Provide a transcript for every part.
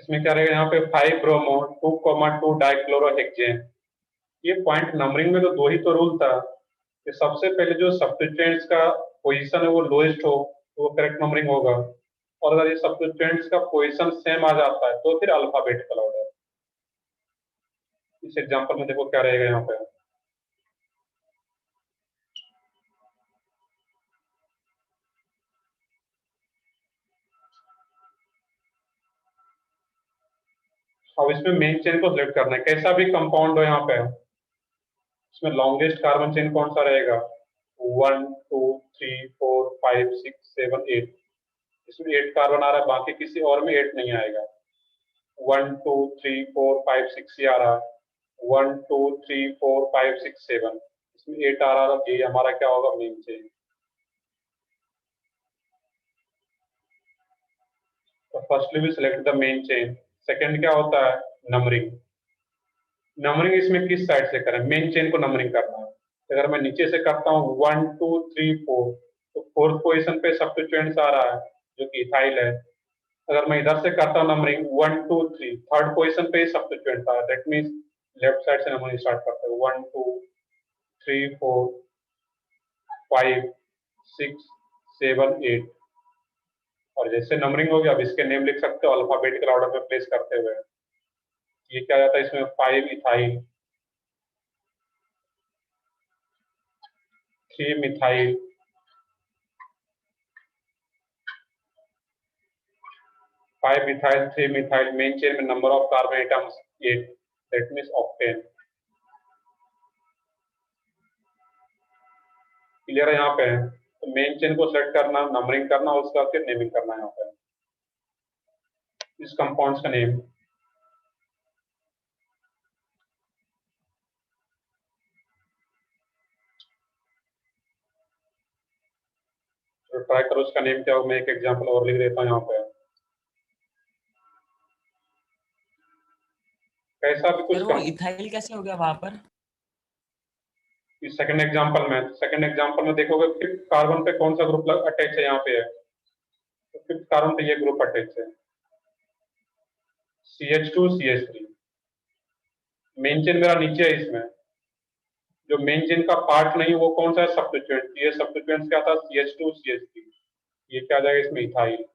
इसमें क्या रहेगा यहाँ पे 5 ब्रोमो 2,2 डाइक्लोरोहेक्सेन। ये पॉइंट नंबरिंग में तो दो ही तो रूल था कि सबसे पहले जो सब्स्टिट्यूएंट्स का पोजीशन है वो लोएस्ट हो तो वो करेक्ट नंबरिंग होगा, और अगर ये सब्स्टिट्यूएंट्स का पोजीशन सेम आ जाता है तो फिर अल्फाबेटिकल ऑर्डर। इस एग्जांपल में देखो क्या रहेगा यहाँ पे। अब इसमें मेन चेन को सिलेक्ट करना है, कैसा भी कंपाउंड हो यहाँ पे। इसमें लॉन्गेस्ट कार्बन चेन कौन सा रहेगा? 1 2 3 4 5 6 7 8। इसमें 8 कार्बन आ रहा है, बाकी किसी और में 8 नहीं आएगा। 1 2 3 4 5 6 ये आ रहा है। 1 2 3 4 5 6 7 इसमें 8 आ रहा है, ये हमारा क्या होगा? Main chain. तो firstly we select the main chain. Second क्या होता है? नंबरिंग। नंबरिंग इसमें किस साइड से करें? मेन चेन को नंबरिंग करना है। तो अगर मैं नीचे से करता हूँ 1 2 3 4 तो फोर्थ पोजीशन पे सब्स्टिट्यूएंट्स आ रहा है जो कि इथाइल है। अगर मैं इधर से करता हूँ नंबरिंग 1 2 3 थर्ड पोजीशन पे सब्स्टिट्यूएंट आ रहा है, दैट मींस लेफ्ट साइड से नंबरिंग स्टार्ट करते हैं। 1 2 3 4 5 6 7 8। और जैसे नंबरिंग हो गया, अब इसके नेम लिख सकते हो अल्फाबेटिकल ऑर्डर में प्लेस करते हुए। ये क्या जाता है इसमें? 5 ethyl, 3 methyl, 5 methyl 3 methyl. Main chain में number of carbon atoms 8, that means octane. Clear है यहाँ पे? तो मेन चेन को सेलेक्ट करना, नंबरिंग करना, उसका फिर नेमिंग करना है यहाँ पे इस कंपाउंड्स का नेम। तो ट्राई करो उसका नेम क्या हो। मैं एक एग्जांपल और लिख देता हूँ यहाँ पे। कैसा भी कुछ वो इथाइल कैसे हो गया वहां पर? सेकंड एग्जांपल में देखोगे फिफ्थ कार्बन पे कौन सा ग्रुप अटैच है यहाँ पे है, तो फिफ्थ कार्बन पे ये ग्रुप अटैच है CH2 CH3। मेन चेन मेरा नीचे है, इसमें जो मेन चेन का पार्ट नहीं वो कौन सा है? सब्स्टिट्यूएंट। ये सब्स्टिट्यूएंट क्या था? CH2 CH3। ये क्या आ जाएगा इसमें? इथाइल।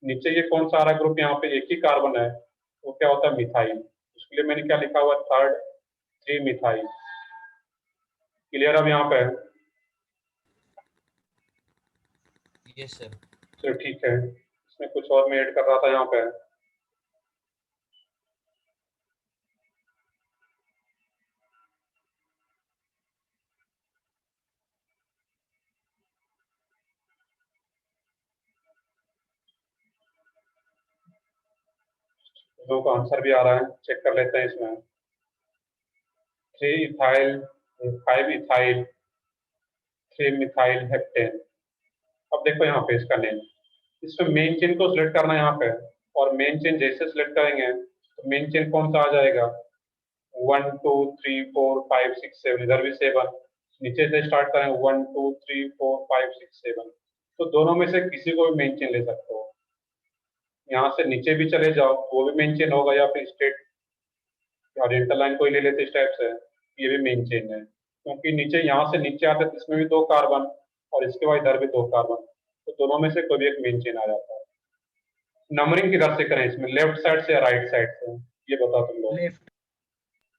नीचे ये कौन सा आ रहा है ग्रुप? यहाँ पे एक ही कार्बन है, वो क्या होता है? मिथाइल। उसके लिए मैंने क्या लिखा हुआ? Third 3 methyl. क्लियर अब यहाँ पे? Yes sir. चलो ठीक है, इसमें कुछ और मैं ऐड कर रहा था यहाँ पे। दो का आंसर भी आ रहा है, चेक कर लेते हैं इसमें। 3 इथाइल, 5 इथाइल, 3 मिथाइल हेप्टेन। अब देखो यहाँ पे इसका नेम, इसमें मेन चेन को सिलेक्ट करना है यहाँ पे, और मेन चेन जैसे सिलेक्ट करेंगे तो मेन चेन कौन सा आ जाएगा? 1 2 3 4 5 6 7, इधर भी 7। नीचे से स्टार्ट करें 1 2 3 4 5 6 7, तो दोनों में से किसी को भी मेन चेन ले सकते हो। यहाँ से नीचे भी चले जाओ वो भी मेन चेन होगा, या फिर स्ट्रेट ओरिएंटल लाइन को ही ले लेते इस टाइप से, ये भी मेन चेन है। क्योंकि नीचे यहाँ से नीचे आते तो इसमें भी 2 कार्बन और इसके बाद इधर भी 2 कार्बन, तो दोनों में से कोई भी एक मेन चेन आ जाता है। नंबरिंग किधर से करें इसमें? लेफ्ट साइड से या राइट साइड से? ये बताओ तुम लोग। लेफ्ट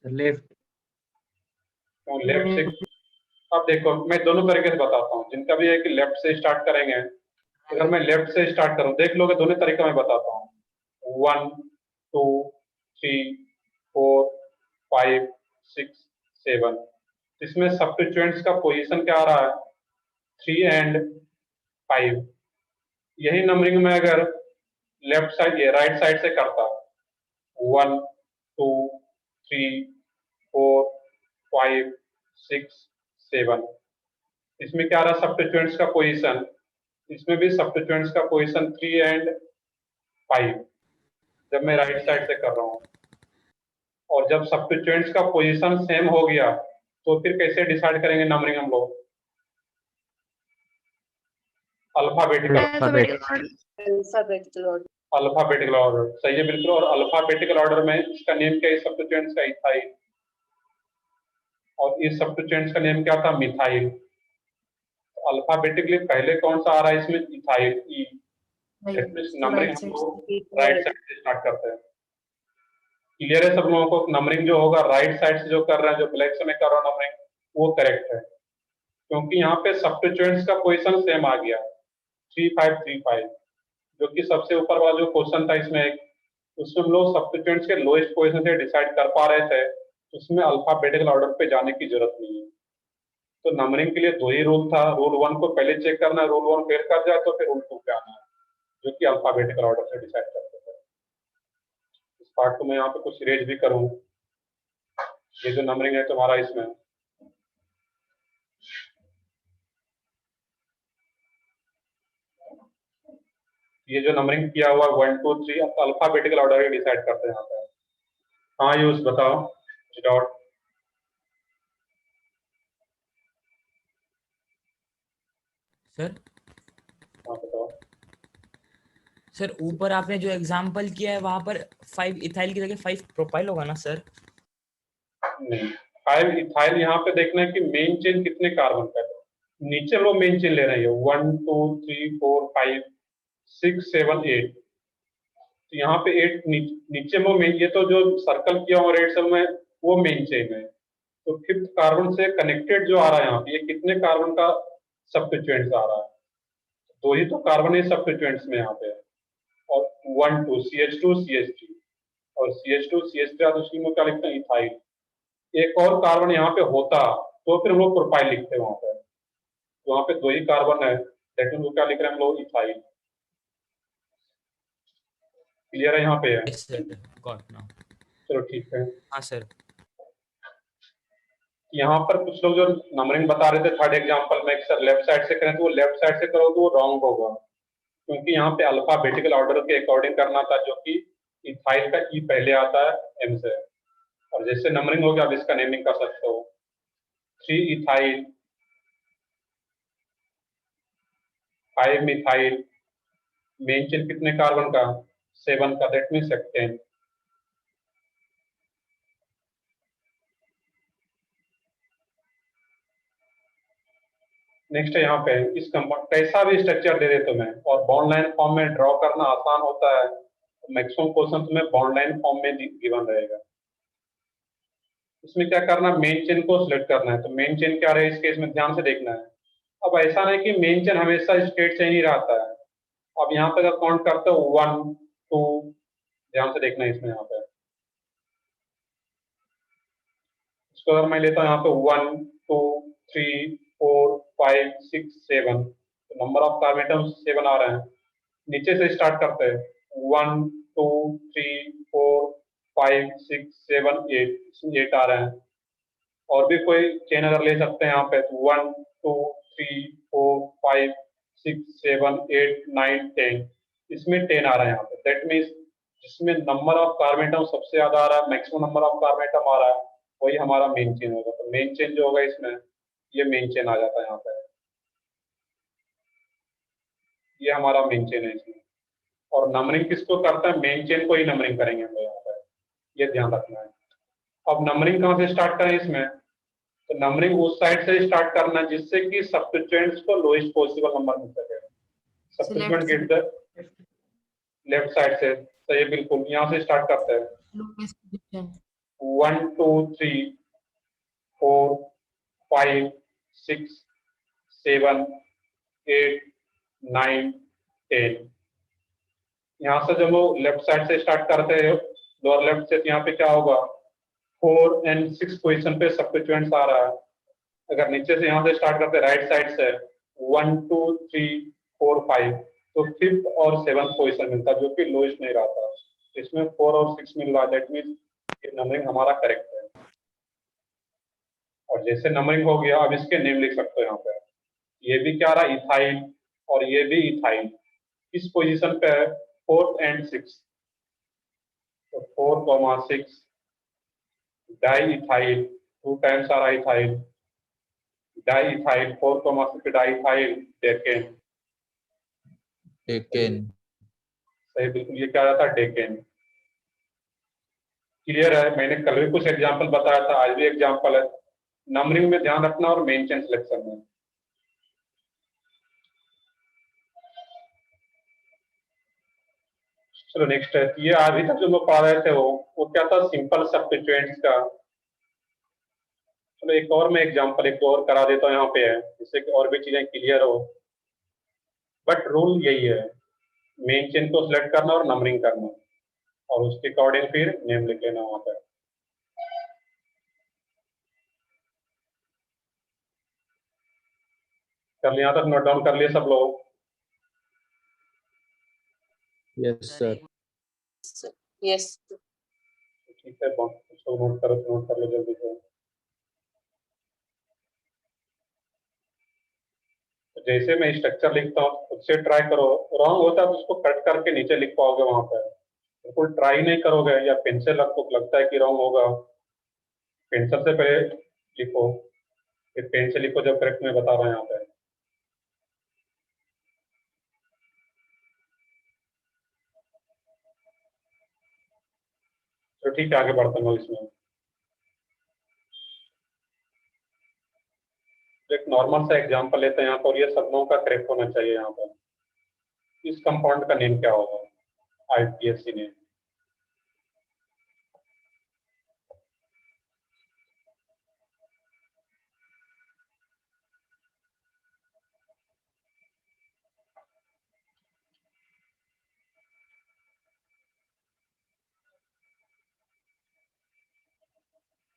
लेफ्ट क्यों लेफ्ट से? अब देखो मैं दोनों तरीके से बताता हूँ, जिनका भी है कि लेफ्ट से स्टार्ट करेंगे। अगर मैं लेफ्ट से स्टार्ट करूँ, देख लोगे दोनों तरीका मैं बताता हूँ। 1 2 3 4 5 6 7। इसमें सब्स्टिट्यूएंट्स का पोजीशन क्या आ रहा है? 3 एंड 5। यही नंबरिंग में अगर लेफ्ट साइड ये राइट साइड से करता, 1 2 3 4 5 6 7, इसमें क्या आ रहा है? सब्स्टिट्यूएंट्स का पोजीशन। इसमें भी सब्स्टिट्यूएंट्स का पोजीशन 3 एंड 5 जब मैं राइट साइड से कर रहा हूँ। और जब सब्स्टिट्यूएंट्स का पोजीशन सेम हो गया तो फिर कैसे डिसाइड करेंगे नंबरिंग हम लोग? अल्फाबेटिकल अल्फाबेटिकल ऑर्डर, सही है बिल्कुल। और अल्फाबेटिकल ऑर्डर में इसका नेम क्या है सब्स्टिट्यूएंट्स का? इथाइल। और इस सब्स्टिट्यूएंट्स का नेम क्या था? मिथाइल। अल्फाबेटिकली पहले कौन सा आ रहा है इसमें? Ethyl, E. That means numbering right हम साइड लोग राइट साइड से स्टार्ट करते हैं। क्लियर है सब लोगों को? नंबरिंग जो होगा राइट साइड से जो कर रहे हैं, जो ब्लैक से मैं कर रहा हूँ नंबरिंग, वो करेक्ट है, क्योंकि यहाँ पे सब्स्टिट्यूएंट्स का पोजीशन सेम आ गया 3535, जो कि सबसे ऊपर वाला जो क्वेश्चन था इसमें एक, उसमें हम लोग सब्स्टिट्यूएंट्स के लोएस्ट पोजीशन से डिसाइड कर पा रहे थे, उसमें अल्फाबेटिकल ऑर्डर पे जाने की जरूरत नहीं है। तो नंबरिंग के लिए दो ही रूल था, रूल 1 को पहले चेक करना है, रूल 1 फेल कर जाए तो फिर रूल 2 पे आना है, जो कि अल्फाबेटिकल ऑर्डर से डिसाइड करते थे। इस पार्ट को मैं यहाँ पे कुछ इरेज भी करूँ। ये जो नंबरिंग है तुम्हारा इसमें, ये जो नंबरिंग किया हुआ 1 2 3 अल्फाबेटिकल ऑर्डर ही डिसाइड करते हैं यहाँ पे। हाँ यूज बताओ डॉट। सर हाँ बताओ। सर ऊपर आपने जो एग्जांपल किया है वहां पर 5 इथाइल की जगह 5 प्रोपाइल होगा ना सर? नहीं, 5 इथाइल यहाँ पे देखना है कि मेन चेन कितने कार्बन का है। नीचे लोग मेन चेन ले रहे हैं 1 2 3 4 5 6 7 8, तो यहाँ पे 8 नीचे में मेन, ये तो जो सर्कल किया हुआ रेड सेल में वो मेन चेन है। तो 5th कार्बन से कनेक्टेड जो आ रहा है यहाँ पे, ये कितने कार्बन का सब्स्टिट्यूएंट्स आ रहा है? दो ही तो कार्बन है सब्स्टिट्यूएंट्स में यहाँ पे, और 1 2 CH2 CH3, और CH2 CH3 तो उसकी में क्या लिखते हैं? इथाइल। एक और कार्बन यहाँ पे होता तो फिर हम लोग प्रोपाइल लिखते हैं वहां पे, तो वहां पे दो ही कार्बन है, लेकिन वो क्या लिख रहे हैं हम लोग? इथाइल। क्लियर है यहाँ पे? है यस सर, गॉट नाउ। चलो ठीक है। हाँ सर। यहाँ पर कुछ लोग जो नंबरिंग बता रहे थे थर्ड एग्जांपल में, सर लेफ्ट साइड से करें तो वो लेफ्ट साइड से करो तो वो रॉन्ग होगा, क्योंकि यहाँ पे अल्फाबेटिकल ऑर्डर के अकॉर्डिंग करना था, जो कि इथाइल का ई पहले आता है एम से, और जैसे नंबरिंग हो गया अब इसका नेमिंग कर सकते हो। 3 इथाइल, 5 मिथाइल, मेन चेन कितने कार्बन का? 7 का, दैट मीन हेक्टेन। नेक्स्ट है यहाँ पे इस कंपाउंड, कैसा भी स्ट्रक्चर दे दे तुम्हें और बॉन्ड लाइन फॉर्म में ड्रॉ करना आसान होता है, तो मैक्सिमम क्वेश्चन तुम्हें बॉन्ड लाइन फॉर्म में गिवन रहेगा। इसमें क्या करना, मेन चेन को सिलेक्ट करना है, तो मेन चेन क्या रहे इस केस में ध्यान से देखना है। अब ऐसा नहीं कि मेन चेन हमेशा स्ट्रेट चेन ही रहता है। अब यहाँ पे अगर काउंट करते हो 1 2, ध्यान से देखना है इसमें, यहाँ पे इसको अगर मैं लेता हूँ यहाँ पे 1 2 3 4 5 6 7, तो नंबर ऑफ कार्बन 7 आ रहे हैं। नीचे से स्टार्ट करते हैं 1 2 3 4 5 6 7 8, 8 आ रहे हैं। और भी कोई चेन अगर ले सकते हैं यहाँ पे, 1 2 3 4 5 6 7 8 9 10, इसमें 10 आ रहा है यहाँ पे। दैट मीन्स जिसमें नंबर ऑफ कार्बन सबसे ज्यादा आ रहा है, मैक्सिमम नंबर ऑफ कार्बन आ रहा है, वही हमारा मेन चेन होगा। तो मेन चेन जो होगा इसमें, ये मेन चेन आ जाता है यहाँ पे, ये हमारा मेन चेन है इसमें। और नंबरिंग किसको करता है? मेन चेन को ही नंबरिंग करेंगे हम यहाँ पे, ये ध्यान रखना है। अब नंबरिंग कहाँ से स्टार्ट करें इसमें? तो नंबरिंग उस साइड से स्टार्ट करना है जिससे कि सब्स्टिट्यूएंट्स को लोएस्ट पॉसिबल नंबर मिल सके। Substituent get the left side से, तो ये बिल्कुल यहाँ से स्टार्ट करते हैं 1 2 3 4 5 6 7 8 9 10। यहाँ से जब वो लेफ्ट साइड से स्टार्ट करते हैं लोअर लेफ्ट से, तो यहाँ पे क्या होगा? 4 और 6 पोजीशन पे सब्स्टिट्यूएंट्स आ रहा है। अगर नीचे से यहाँ से स्टार्ट करते राइट साइड से 1 2 3 4 5, तो 5th और 7th पोजीशन मिलता है, जो कि लोएस्ट नहीं रहता। इसमें 4 और 6 मिल रहा है, दैट मीन्स ये नंबरिंग हमारा करेक्ट है। और जैसे नंबरिंग हो गया, अब इसके नेम लिख सकते हो यहाँ पे। ये भी क्या रहा? इथाइल, और ये भी इथाइल। किस पोजीशन पे है? 4th and 6th। तो 4, 6 डाई इथाइल, 2 टाइम्स आ रहा है ethyl, di ethyl 4, 6 di ethyl decane. Taken. सही, बिल्कुल। ये क्या आ जाता है? डेकेन। क्लियर है? मैंने कल भी कुछ एग्जाम्पल बताया था, आज भी एग्जाम्पल है। नंबरिंग में ध्यान रखना और मेन चेन सिलेक्शन में। चलो नेक्स्ट है। ये अभी तक जो लोग पढ़ा रहे थे वो क्या था? सिंपल सब्स्टिट्यूएंट्स का। चलो एक और मैं एग्जांपल एक और करा देता हूँ यहाँ पे है, जिससे कि और भी चीजें क्लियर हो। बट रूल यही है, मेन चेन को सिलेक्ट करना और नंबरिंग करना, और उसके अकॉर्डिंग फिर नेम लिख लेना वहां पर। कर लिया? यहाँ तक नोट डाउन कर लिए सब लोग? Yes sir. यस। ठीक है, उसको नोट करो तो नोट कर लो जल्दी से। तो जैसे मैं स्ट्रक्चर लिखता हूँ खुद से ट्राई करो। रॉन्ग होता है तो उसको कट करके नीचे लिख पाओगे वहां पर। बिल्कुल ट्राई नहीं करोगे या पेंसिल आपको लगता है कि रॉन्ग होगा, पेंसिल से पहले लिखो, फिर पेन से लिखो जब करेक्ट मैं बता रहा हूँ यहाँ पे। तो ठीक है, आगे बढ़ता हूँ इसमें। तो एक नॉर्मल सा एग्जांपल लेते हैं यहाँ पर, ये सब लोगों का करेक्ट होना चाहिए यहाँ पर। इस कंपाउंड का नेम क्या होगा? IPSC name.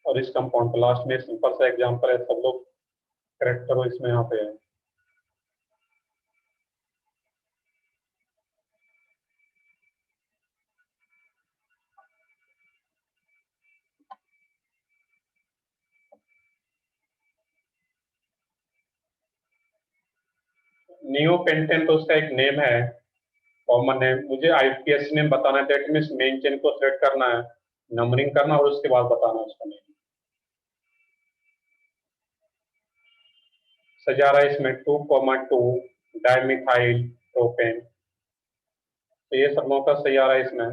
और इस कंपाउंड का लास्ट में सिंपल सा एग्जांपल है, सब लोग करेक्ट करो इसमें यहाँ पे है। नियोपेंटेन तो उसका एक नेम है, कॉमन नेम। मुझे आईपीएससी नेम बताना है, दैट मीन्स मेन चेन को सेलेक्ट करना है, नंबरिंग करना और उसके बाद बताना है उसका नेम। सजा रहा है इसमें 2,2 डाइमिथाइल प्रोपेन। तो ये सब लोगों का सही आ रहा है इसमें।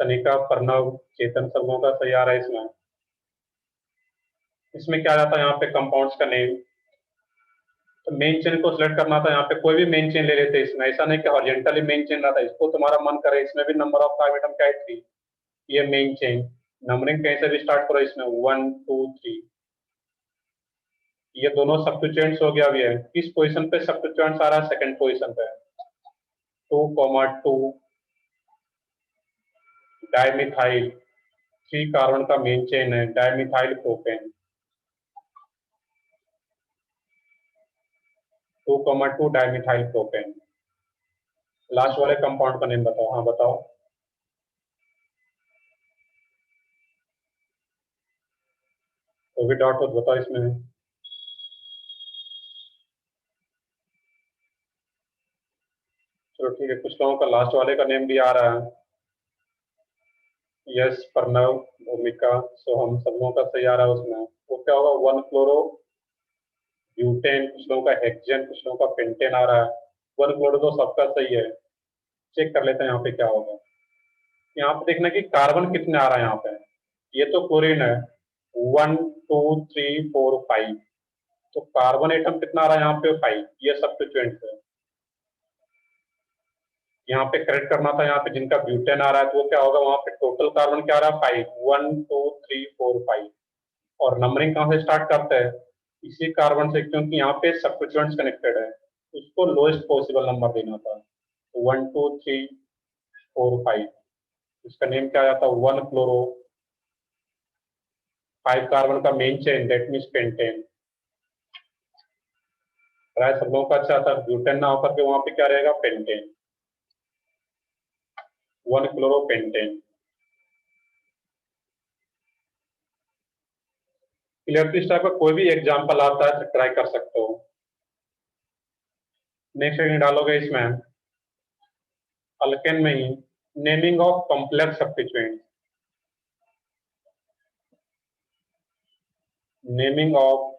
सनिका, प्रणव, चेतन सब लोगों का सही आ रहा है इसमें। इसमें क्या जाता है यहाँ पे कंपाउंड्स का नेम। तो मेन चेन को सिलेक्ट करना था, यहाँ पे कोई भी मेन चेन ले लेते इसमें, ऐसा नहीं कि हॉरिजॉन्टली मेन चेन रहता है। इसको तुम्हारा मन करे, इसमें भी नंबर ऑफ कार्बन क्या है 3, ये मेन चेन। नंबरिंग कहीं से भी स्टार्ट करो इसमें 1 2 3। ये दोनों सब्स्टिट्यूएंट्स हो गया अभी है। किस पोजीशन पे सब्स्टिट्यूएंट्स आ रहा है? सेकंड पोजीशन पे। 2,2 डाइमिथाइल, 3 कार्बन का मेन चेन है, dimethyl propane. 2,2 dimethyl propane. Last वाले कंपाउंड का नेम बताओ। हाँ बताओ। तो भी डॉट हो बताओ इसमें। चलो ठीक है, कुछ लोगों का लास्ट वाले का नेम भी आ रहा है। यस, प्रणव, भूमिका, सोहम सब लोगों का सही आ रहा है उसमें। वो क्या होगा? 1 क्लोरो ब्यूटेन, कुछ लोगों का हेक्सेन, कुछ लोगों का पेंटेन आ रहा है। 1 क्लोरो तो सबका सही है। चेक कर लेते हैं यहाँ पे क्या होगा। यहाँ पे देखना कि कार्बन कितने आ रहा है यहाँ पे। ये तो क्लोरीन है, 1 2 3 4 5। तो कार्बन एटम कितना आ रहा है यहाँ पे? 5। ये सब्स्टिट्यूएंट है। यहाँ पे करेक्ट करना था, यहाँ पे जिनका ब्यूटेन आ रहा है तो वो क्या होगा? वहां पे टोटल कार्बन क्या आ रहा है? 5। 1 2 3 4 5। और नंबरिंग कहाँ से स्टार्ट करते हैं? इसी कार्बन से, क्योंकि यहाँ पे सब्स्टिट्यूएंट्स कनेक्टेड है, उसको लोएस्ट पॉसिबल नंबर देना था। 1 2 3 4 5। इसका नेम क्या आता है? 1 क्लोरो, 5 कार्बन का main chain, that means pentane. Try सब लोगों का अच्छा था, ब्यूटेन ना होकर के वहां पे क्या रहेगा? पेंटेन। 1 chloro pentane. क्लियर? इस टाइप का कोई भी एग्जांपल आता है तो ट्राई कर सकते हो। नेक्स्ट हेडिंग डालोगे इसमें अल्केन में ही naming of complex substituent. Naming of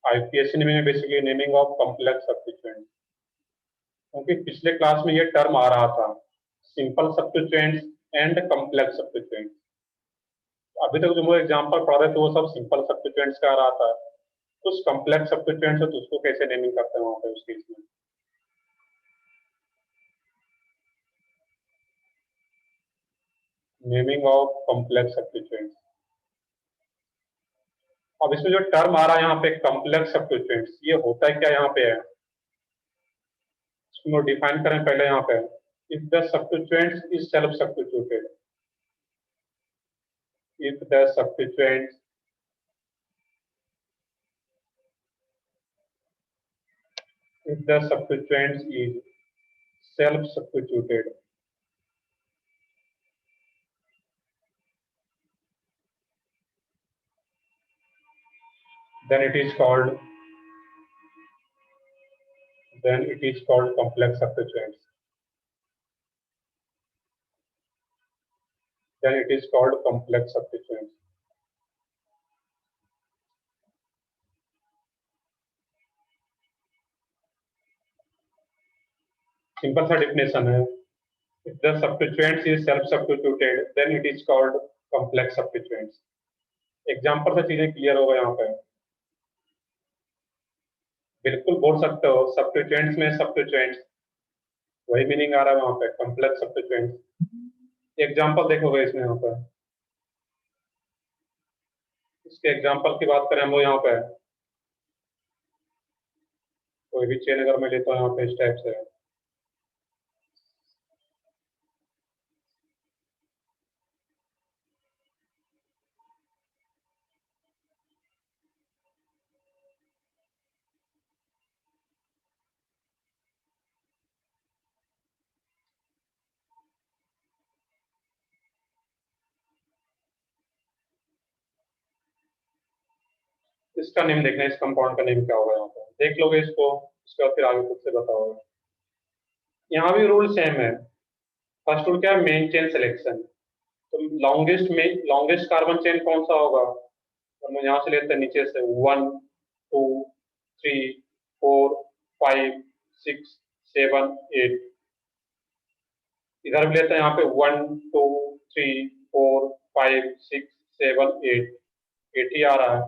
IPSC naming में basically naming of complex substituent, क्योंकि पिछले क्लास में ये टर्म आ रहा था simple substituents and complex substituents. अभी तक जो वो एग्जांपल पढ़ा रहे थे वो सब सिंपल सब्स्टिट्यूएंट्स का आ रहा था, कुछ कॉम्प्लेक्स सब्स्टिट्यूएंट्स है तो उसको कैसे नेमिंग करते हैं वहां पे उस केस में। Naming of complex substituents. अब इसमें जो टर्म आ रहा है यहाँ पे कॉम्प्लेक्स सब्स्टिट्यूएंट्स, ये होता है क्या यहाँ पे है, इसको डिफाइन करें पहले यहाँ पे। If the substituents is self substituted, if the substituents if the substituent is self-substituted, then it is called complex substituents. Then it is called complex substituents. Simple सा डेफिनेशन है, if the substituent is self-substituted, then it is called complex substituents. Example से चीजें clear होगा यहाँ पे, बिल्कुल बोल सकते हो सब्स्टिट्यूएंट्स में सब्स्टिट्यूएंट्स, वही मीनिंग आ रहा है वहां पे कॉम्प्लेक्स सब्स्टिट्यूएंट्स। एग्जाम्पल देखोगे इसमें यहाँ पे, इसके एग्जाम्पल की बात करें हम लोग यहाँ पे, कोई भी चेन अगर मैं लेता हूँ यहाँ पे इस टाइप से, इसका नेम देखना, इस कंपाउंड का नेम क्या होगा यहाँ पे, देख लोगे इसको, उसके बाद फिर आगे खुद से बताओगे। यहाँ भी रूल सेम है। फर्स्ट रूल क्या है, मेन चेन सिलेक्शन। तो लॉन्गेस्ट कार्बन चेन कौन सा होगा, तो हम यहाँ से लेते हैं नीचे से 1 2 3 4 5 6 7 8, इधर भी लेते हैं यहाँ पे 1 2 3 4 5 6 7 8, 8 ही आ रहा है।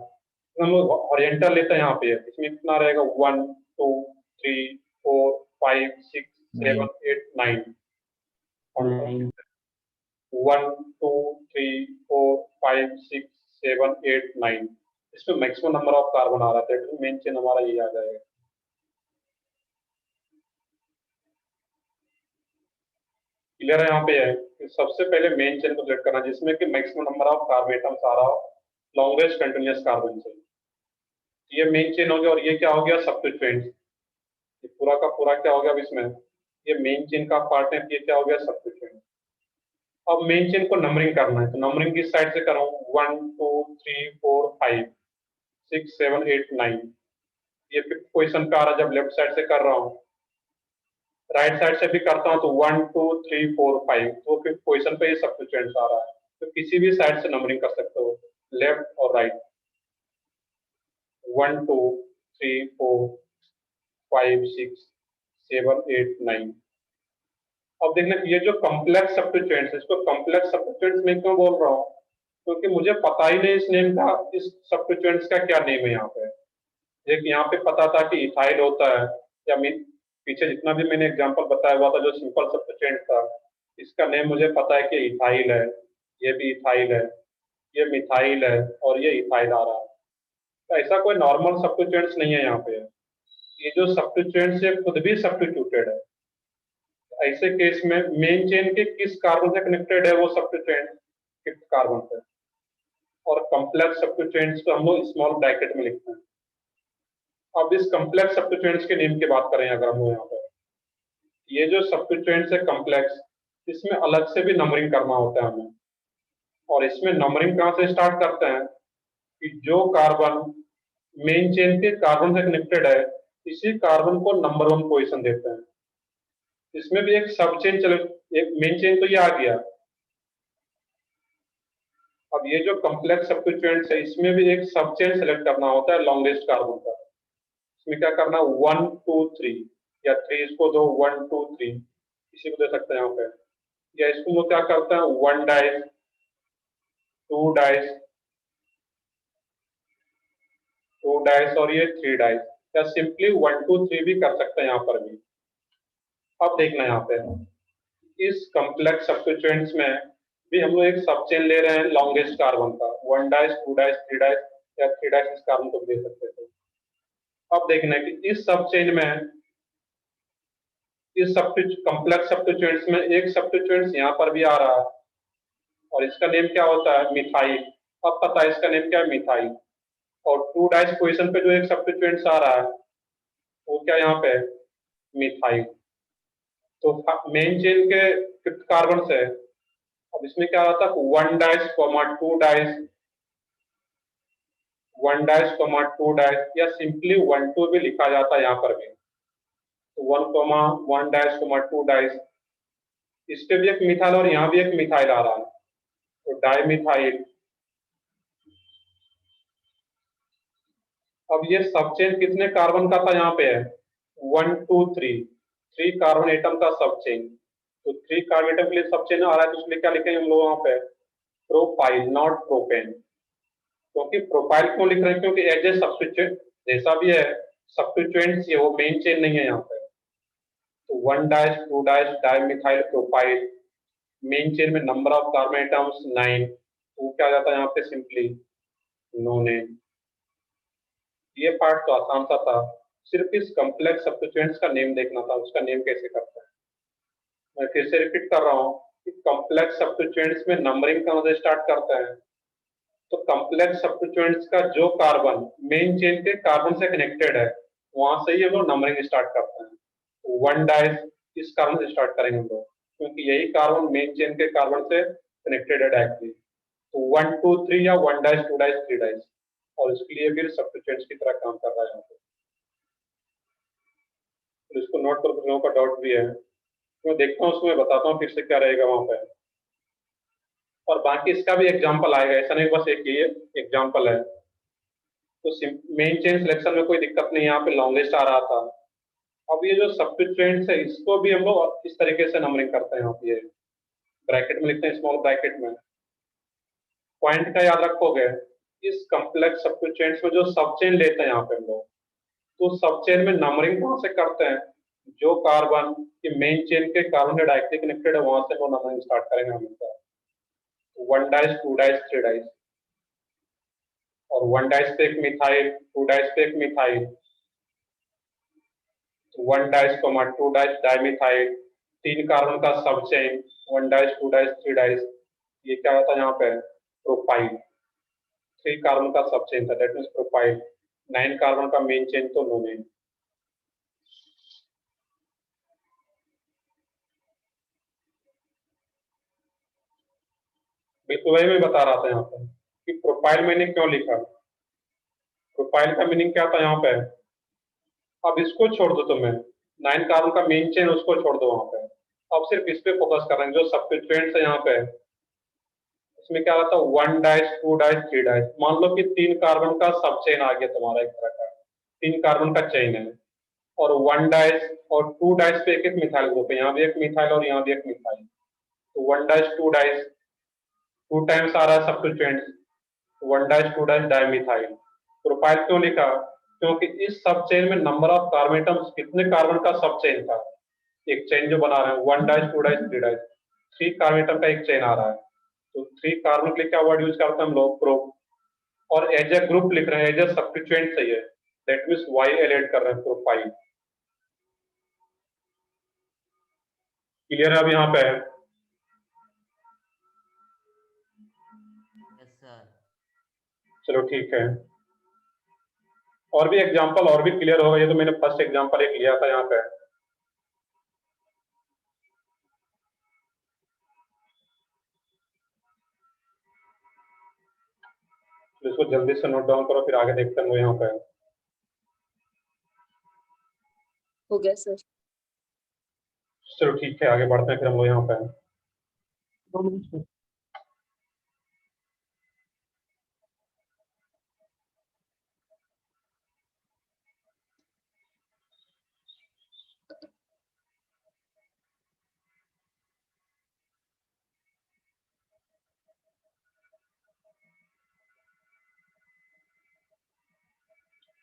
तो हम लोग हॉरिजॉन्टल लेते हैं यहाँ पे, इसमें कितना रहेगा 1 2 3 4 5 6 7 8 9, 1 2 3 4 5 6 7 8 9, इसमें मैक्सिमम नंबर ऑफ कार्बन आ रहा है, मेन चेन हमारा ये आ जाएगा। क्लियर है यहाँ पे है कि सबसे पहले मेन चेन को सिलेक्ट करना जिसमें कि maximum number of carbon atoms आ रहा हो, लॉन्गेस्ट कंटिन्यूअस कार्बन चेन, ये मेन चेन हो गया। और ये क्या हो गया, सब्स्टिट्यूएंट्स, ये पूरा का पूरा क्या हो गया, अब इसमें ये मेन चेन का पार्ट है, ये क्या हो गया, सब्स्टिट्यूएंट। अब मेन चेन को नंबरिंग करना है, तो नंबरिंग किस साइड से करूं, 1 2 3 4 5 6 7 8 9, ये फिफ्थ पोजीशन पे आ रहा है जब लेफ्ट साइड से कर रहा हूं। राइट साइड से भी करता हूं तो 1 2 3 4 5, तो फिफ्थ पोजीशन पे ये सब्स्टिट्यूएंट्स आ रहा है। तो किसी भी साइड से नंबरिंग कर सकते हो, लेफ्ट और राइट, 1 2 3 4 5 6 7 8 9। अब देखना ये जो कॉम्प्लेक्स सब्स्टिट्यूएंट्स, इसको कॉम्प्लेक्स सब्स्टिट्यूएंट्स में क्यों बोल रहा हूँ, क्योंकि मुझे पता ही नहीं इस नेम का, इस सब्स्टिट्यूएंट्स का क्या नेम है यहाँ पे। एक यहाँ पे पता था कि इथाइल होता है, या पीछे जितना भी मैंने एग्जांपल बताया हुआ था जो सिंपल सब्स्टिट्यूएंट था, इसका नेम मुझे पता है कि इथाइल है, ये भी इथाइल है, ये मिथाइल है, और ये इथाइल आ रहा है। तो ऐसा कोई नॉर्मल सब्स्टिट्यूएंट्स नहीं है यहाँ पे, ये जो सब्स्टिट्यूएंट्स है खुद भी सब्स्टिट्यूटेड है। ऐसे केस में मेन चेन के किस कार्बन से कनेक्टेड है वो सब्स्टिट्यूएंट, फिफ्थ कार्बन से। और कॉम्प्लेक्स सब्स्टिट्यूएंट्स को हम लोग स्मॉल ब्रैकेट में लिखते हैं। अब इस कॉम्प्लेक्स सब्स्टिट्यूएंट्स के नेम की बात करें अगर हम यहाँ पर, ये जो सब्स्टिट्यूएंट्स है कॉम्प्लेक्स, इसमें अलग से भी नंबरिंग करना होता है हमें। और इसमें नंबरिंग कहाँ से स्टार्ट करते हैं कि जो कार्बन मेन चेन के कार्बन से कनेक्टेड है, इसी कार्बन को नंबर 1 पोजीशन देते हैं। इसमें भी एक सब चेन चले, एक मेन चेन तो ये आ गया। अब ये जो कॉम्प्लेक्स सब्स्टिट्यूएंट्स है, इसमें भी एक सब चेन सेलेक्ट करना होता है लॉन्गेस्ट कार्बन का। इसमें क्या करना, 1 2 3 या 3 इसको दो, 1 2 3 इसी को दे सकते हैं यहाँ पे। या इसको वो क्या करते हैं, 1 डाइस, 2 डाइस, 2 डाइस और ये 3 डाइस, या सिंपली 1 2 3 भी कर सकते हैं यहाँ पर भी। अब देखना यहाँ पे इस कॉम्प्लेक्स सब्स्टिट्यूएंट्स में भी हम लोग एक सब चेन ले रहे हैं लॉन्गेस्ट कार्बन का, 1 डाइस, 2 डाइस, 3 डाइस, या 3 डाइस इस कार्बन को भी दे सकते थे। अब देखना है कि इस सब चेन में, इस कॉम्प्लेक्स सब्स्टिट्यूएंट्स में एक सब्स्टिट्यूएंट्स यहाँ पर भी आ रहा है और इसका नेम क्या होता है, मिथाइल। अब पता है इसका नेम क्या है, मिथाइल। और 2 डाइस पोजीशन पे जो एक सब्स्टिट्यूएंट्स आ रहा है वो क्या यहाँ पे, मिथाइल। तो मेन चेन के 5th कार्बन से अब इसमें क्या आता है, 1 डाइस, 2 डाइस, 1 डाइस, 2 डाइस, या सिंपली 1 2 भी लिखा जाता है यहाँ पर भी। तो 1 डाइस, 2 डाइस, इस पे भी एक मिथाइल और यहाँ भी एक मिथाइल आ रहा है, तो डाइमिथाइल। अब ये सब चेन कितने कार्बन का था यहाँ पे है, 1 2 3 कार्बन एटम का सब चेन। तो 3 कार्बन एटम के लिए सब चेन आ रहा है, तो इसलिए क्या लिखेंगे हम लोग यहाँ पे, प्रोपाइल, नॉट प्रोपेन। क्योंकि प्रोपाइल क्यों लिख रहे हैं, क्योंकि एज ए सब्स्टिट्यूएंट जैसा भी है, सब्स्टिट्यूएंट्स ये वो मेन चेन नहीं है यहाँ पे। तो 1 dice, 2 dice, dimethyl propyl, main chain में नंबर ऑफ कार्बन एटम्स 9, तो क्या जाता है यहाँ पे, सिंपली नोनेन। ये पार्ट तो आसान सा था, सिर्फ इस कॉम्प्लेक्स सब्स्टिट्यूएंट्स का नेम देखना था, उसका नेम कैसे करते हैं। मैं फिर से रिपीट कर रहा हूँ कि कॉम्प्लेक्स सब्स्टिट्यूएंट्स में नंबरिंग कहाँ से स्टार्ट करते हैं, तो कॉम्प्लेक्स सब्स्टिट्यूएंट्स का जो कार्बन मेन चेन के कार्बन से कनेक्टेड है वहां से ही हम लोग नंबरिंग स्टार्ट करते हैं। 1 डाइस इस कार्बन से स्टार्ट करेंगे हम लोग, क्योंकि यही कार्बन मेन चेन के कार्बन से कनेक्टेड है डायरेक्टली। तो 1 2 3 या 1 डाइस, 2 डाइस, 3 डाइस, और इसके लिए फिर सब्स्टिट्यूएंट्स की तरह काम कर रहा है यहाँ पे। तो इसको नोट कर, लोगों का डाउट भी है, मैं देखता हूँ उसमें बताता हूँ फिर से क्या रहेगा वहां पे। और बाकी इसका भी एग्जाम्पल आएगा, ऐसा नहीं बस एक ये एग्जाम्पल है। तो मेन चेन सिलेक्शन में कोई दिक्कत नहीं, यहाँ पे लॉन्गेस्ट आ रहा था। अब ये जो सब्स्टिट्यूएंट्स है इसको भी हम लोग इस तरीके से नंबरिंग करते हैं, यहाँ पे ब्रैकेट में लिखते हैं, स्मॉल ब्रैकेट में। पॉइंट का याद रखोगे, इस कॉम्प्लेक्स सब्स्टिट्यूएंट्स में जो सब चेन लेते हैं यहाँ पे हम लोग, तो सब चेन में नंबरिंग कहाँ से करते हैं, जो कार्बन के मेन चेन के कार्बन से डायरेक्टली कनेक्टेड है वहां से वो नंबरिंग स्टार्ट करेंगे हमेशा। 1 डाइस, 2 डाइस, 3 डाइस, और 1 डाइस पे एक मिथाइल, 2 डाइस पे एक methyl, 1 dice, 2 dice, dimethyl, 3 carbon का सब चेन, 1 डाइस, 2 डाइस, 3 डाइस, ये क्या होता है यहाँ पे, प्रोपाइल। 3 कार्बन का सब चेन था, दैट मीन्स प्रोपाइल। 9 कार्बन का मेन चेन तो नोनेन। बिल्कुल वही मैं बता रहा था यहाँ पे कि प्रोपाइल मैंने क्यों लिखा। प्रोपाइल का मीनिंग क्या था यहाँ पे, अब इसको छोड़ दो, तुम्हें 9 कार्बन का मेन चेन उसको छोड़ दो वहां पे, अब सिर्फ इस पे फोकस कर रहे हैं जो सब्स्टिट्यूएंट्स है यहाँ पे। इसमें क्या रहता है, 1 डाइस, 2 डाइस, 3 डाइस, मान लो कि 3 कार्बन का सब चेन आ गया तुम्हारा, एक तरह का 3 कार्बन का चेन है, और 1 डाइस और 2 डाइस पे एक एक मिथाइल ग्रुप है, यहाँ भी एक मिथाइल और यहाँ भी एक मिथाइल। तो 1 डाइस, 2 डाइस, 2 टाइम्स आ रहा है substituents, 1 dice, 2 dice, dimethyl. Propyl क्यों लिखा, क्योंकि इस सब चेन में नंबर ऑफ कार्बन एटम्स, कितने कार्बन का सब चेन था, एक चेन जो बना रहे हैं 1 dice, 2 dice, 3 dice, 3 carbon atom का एक चेन आ रहा है। तो 3 कार्बन के लिए क्या वर्ड यूज करते हैं हम लोग, प्रो। और एज ए ग्रुप लिख रहे हैं, एज ए सब्स्टिट्यूएंट सही है, दैट मीन्स वाई एड कर रहे हैं, प्रोपाइल। क्लियर है अब यहाँ पे, यस सर। चलो ठीक है। और भी एग्जांपल और भी क्लियर होगा, ये तो मैंने फर्स्ट एग्जांपल एक लिया था यहाँ पे। तो इसको जल्दी से नोट डाउन करो, फिर आगे देखते हैं यहाँ पे। हो गया सर। चलो ठीक है, आगे बढ़ते हैं फिर हम लोग यहाँ पे।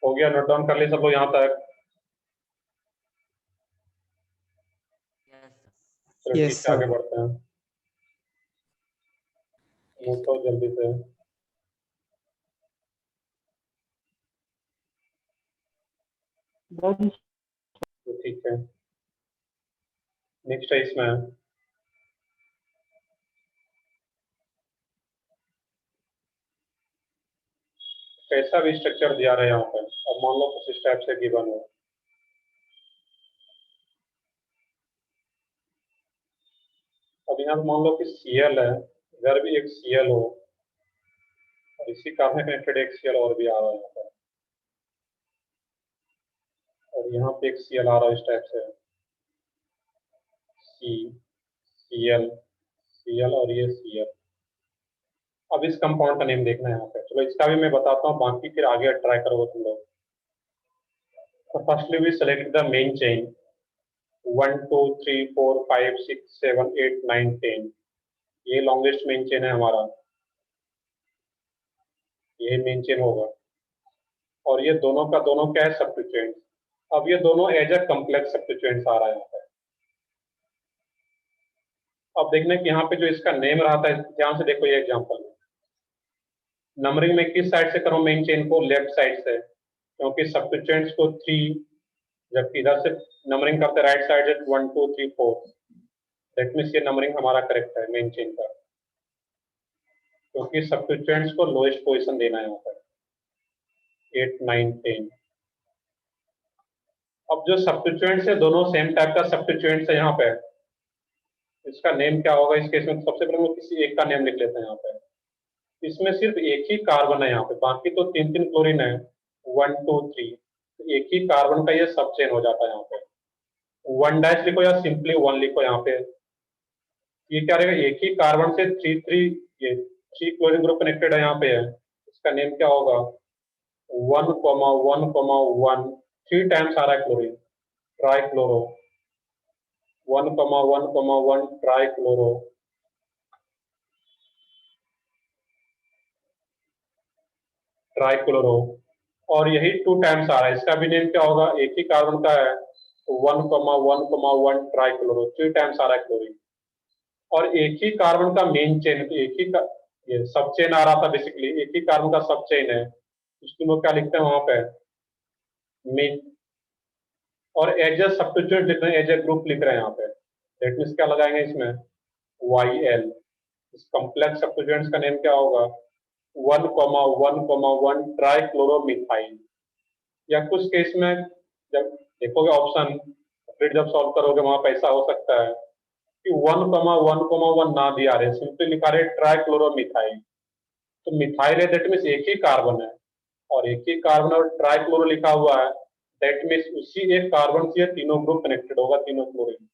हो गया, नोट डाउन कर लिए सब लोग यहाँ तक? चलो Yes, ठीक है, आगे sir. बढ़ते हैं। मूव तो जल्दी से। तो ठीक है, नेक्स्ट है इसमें कैसा भी स्ट्रक्चर दिया रहा है यहाँ पे। अब मान लो कुछ इस टाइप से गिवन हो, अब यहाँ पे मान लो कि Cl है, इधर भी एक Cl हो और इसी कारण में कनेक्टेड एक Cl और भी आ रहा है यहाँ पे, और यहाँ पे एक Cl आ रहा है इस टाइप से, Cl, Cl और ये Cl। अब इस कंपाउंड का नेम देखना है यहाँ पे। चलो इसका भी मैं बताता हूँ, बाकी फिर आगे ट्राई करोगे तुम लोग। तो firstly we select the main chain 1 2 3 4 5 6 7 8 9 10, ये लॉन्गेस्ट मेन चेन है हमारा, ये मेन चेन होगा। और ये दोनों का दोनों क्या है, सब्स्टिट्यूएंट। अब ये दोनों एज अ कॉम्प्लेक्स सब्स्टिट्यूएंट्स आ रहा है यहाँ पे। अब देखने कि यहाँ पे जो इसका नेम रहा था, ध्यान से देखो ये एग्जांपल में, नंबरिंग में किस साइड से करो मेन चेन को, लेफ्ट साइड से, क्योंकि सब्स्टिट्यूएंट्स को 3, जबकि इधर से नंबरिंग करते राइट साइड से 1 2 3 4, दैट मीन्स ये नंबरिंग हमारा करेक्ट है मेन चेन का, क्योंकि सब्स्टिट्यूएंट्स को लोएस्ट पोजीशन देना है यहाँ पर 8 9 10। अब जो सब्स्टिट्यूएंट्स है दोनों सेम टाइप का सब्स्टिट्यूएंट्स है यहाँ पे, इसका नेम क्या होगा इस केस में? सबसे पहले मैं किसी एक का नेम लिख लेते हैं यहाँ पे। इसमें सिर्फ एक ही कार्बन है यहाँ पे, बाकी तो 3 क्लोरीन है, 1 2 3, एक ही कार्बन का ये सब चेन हो जाता है यहाँ पे। 1 डैश लिखो या सिंपली 1 लिखो यहाँ पे, ये क्या रहेगा, एक ही कार्बन से 3 क्लोरीन ग्रुप कनेक्टेड है यहाँ पे है, इसका नेम क्या होगा 1 1 1, 3 टाइम्स आ रहा है क्लोरीन, ट्राइक्लोरो, 1 1 1 ट्राइक्लोरो, ट्राइक्लोरो। और यही 2 टाइम्स आ रहा है, इसका भी नेम क्या होगा, एक ही कार्बन का है, 1 1 ट्राइक्लोरो, 3 टाइम्स आ रहा है क्लोरीन। और एक ही कार्बन का मेन चेन, एक ही का ये सब चेन आ रहा था बेसिकली, एक ही कार्बन का सब चेन है, उसको लोग क्या लिखते हैं वहां पे, मेन। और एज ए सब्स्टिट्यूट लिख रहे हैं, एज ए ग्रुप लिख रहे हैं यहाँ पे, दैट मींस क्या लगाएंगे इसमें, YL। इस कॉम्प्लेक्स सब्स्टिट्यूएंट्स का नेम क्या होगा, 1 1 ट्राइक्लोरोमिथाइल। या कुछ केस में जब देखोगे ऑप्शन, फिर जब सॉल्व करोगे वहां पे ऐसा हो सकता है कि 1 1 ना दिया रहे, सिंपली लिखा रहे ट्राइक्लोरोमिथाइल। तो मिथाइल है दैट मीन्स एक ही कार्बन है, और एक ही कार्बन और ट्राइक्लोरो लिखा हुआ है, दैट मीन्स उसी एक कार्बन से तीनों ग्रुप कनेक्टेड होगा, तीनों क्लोरीन।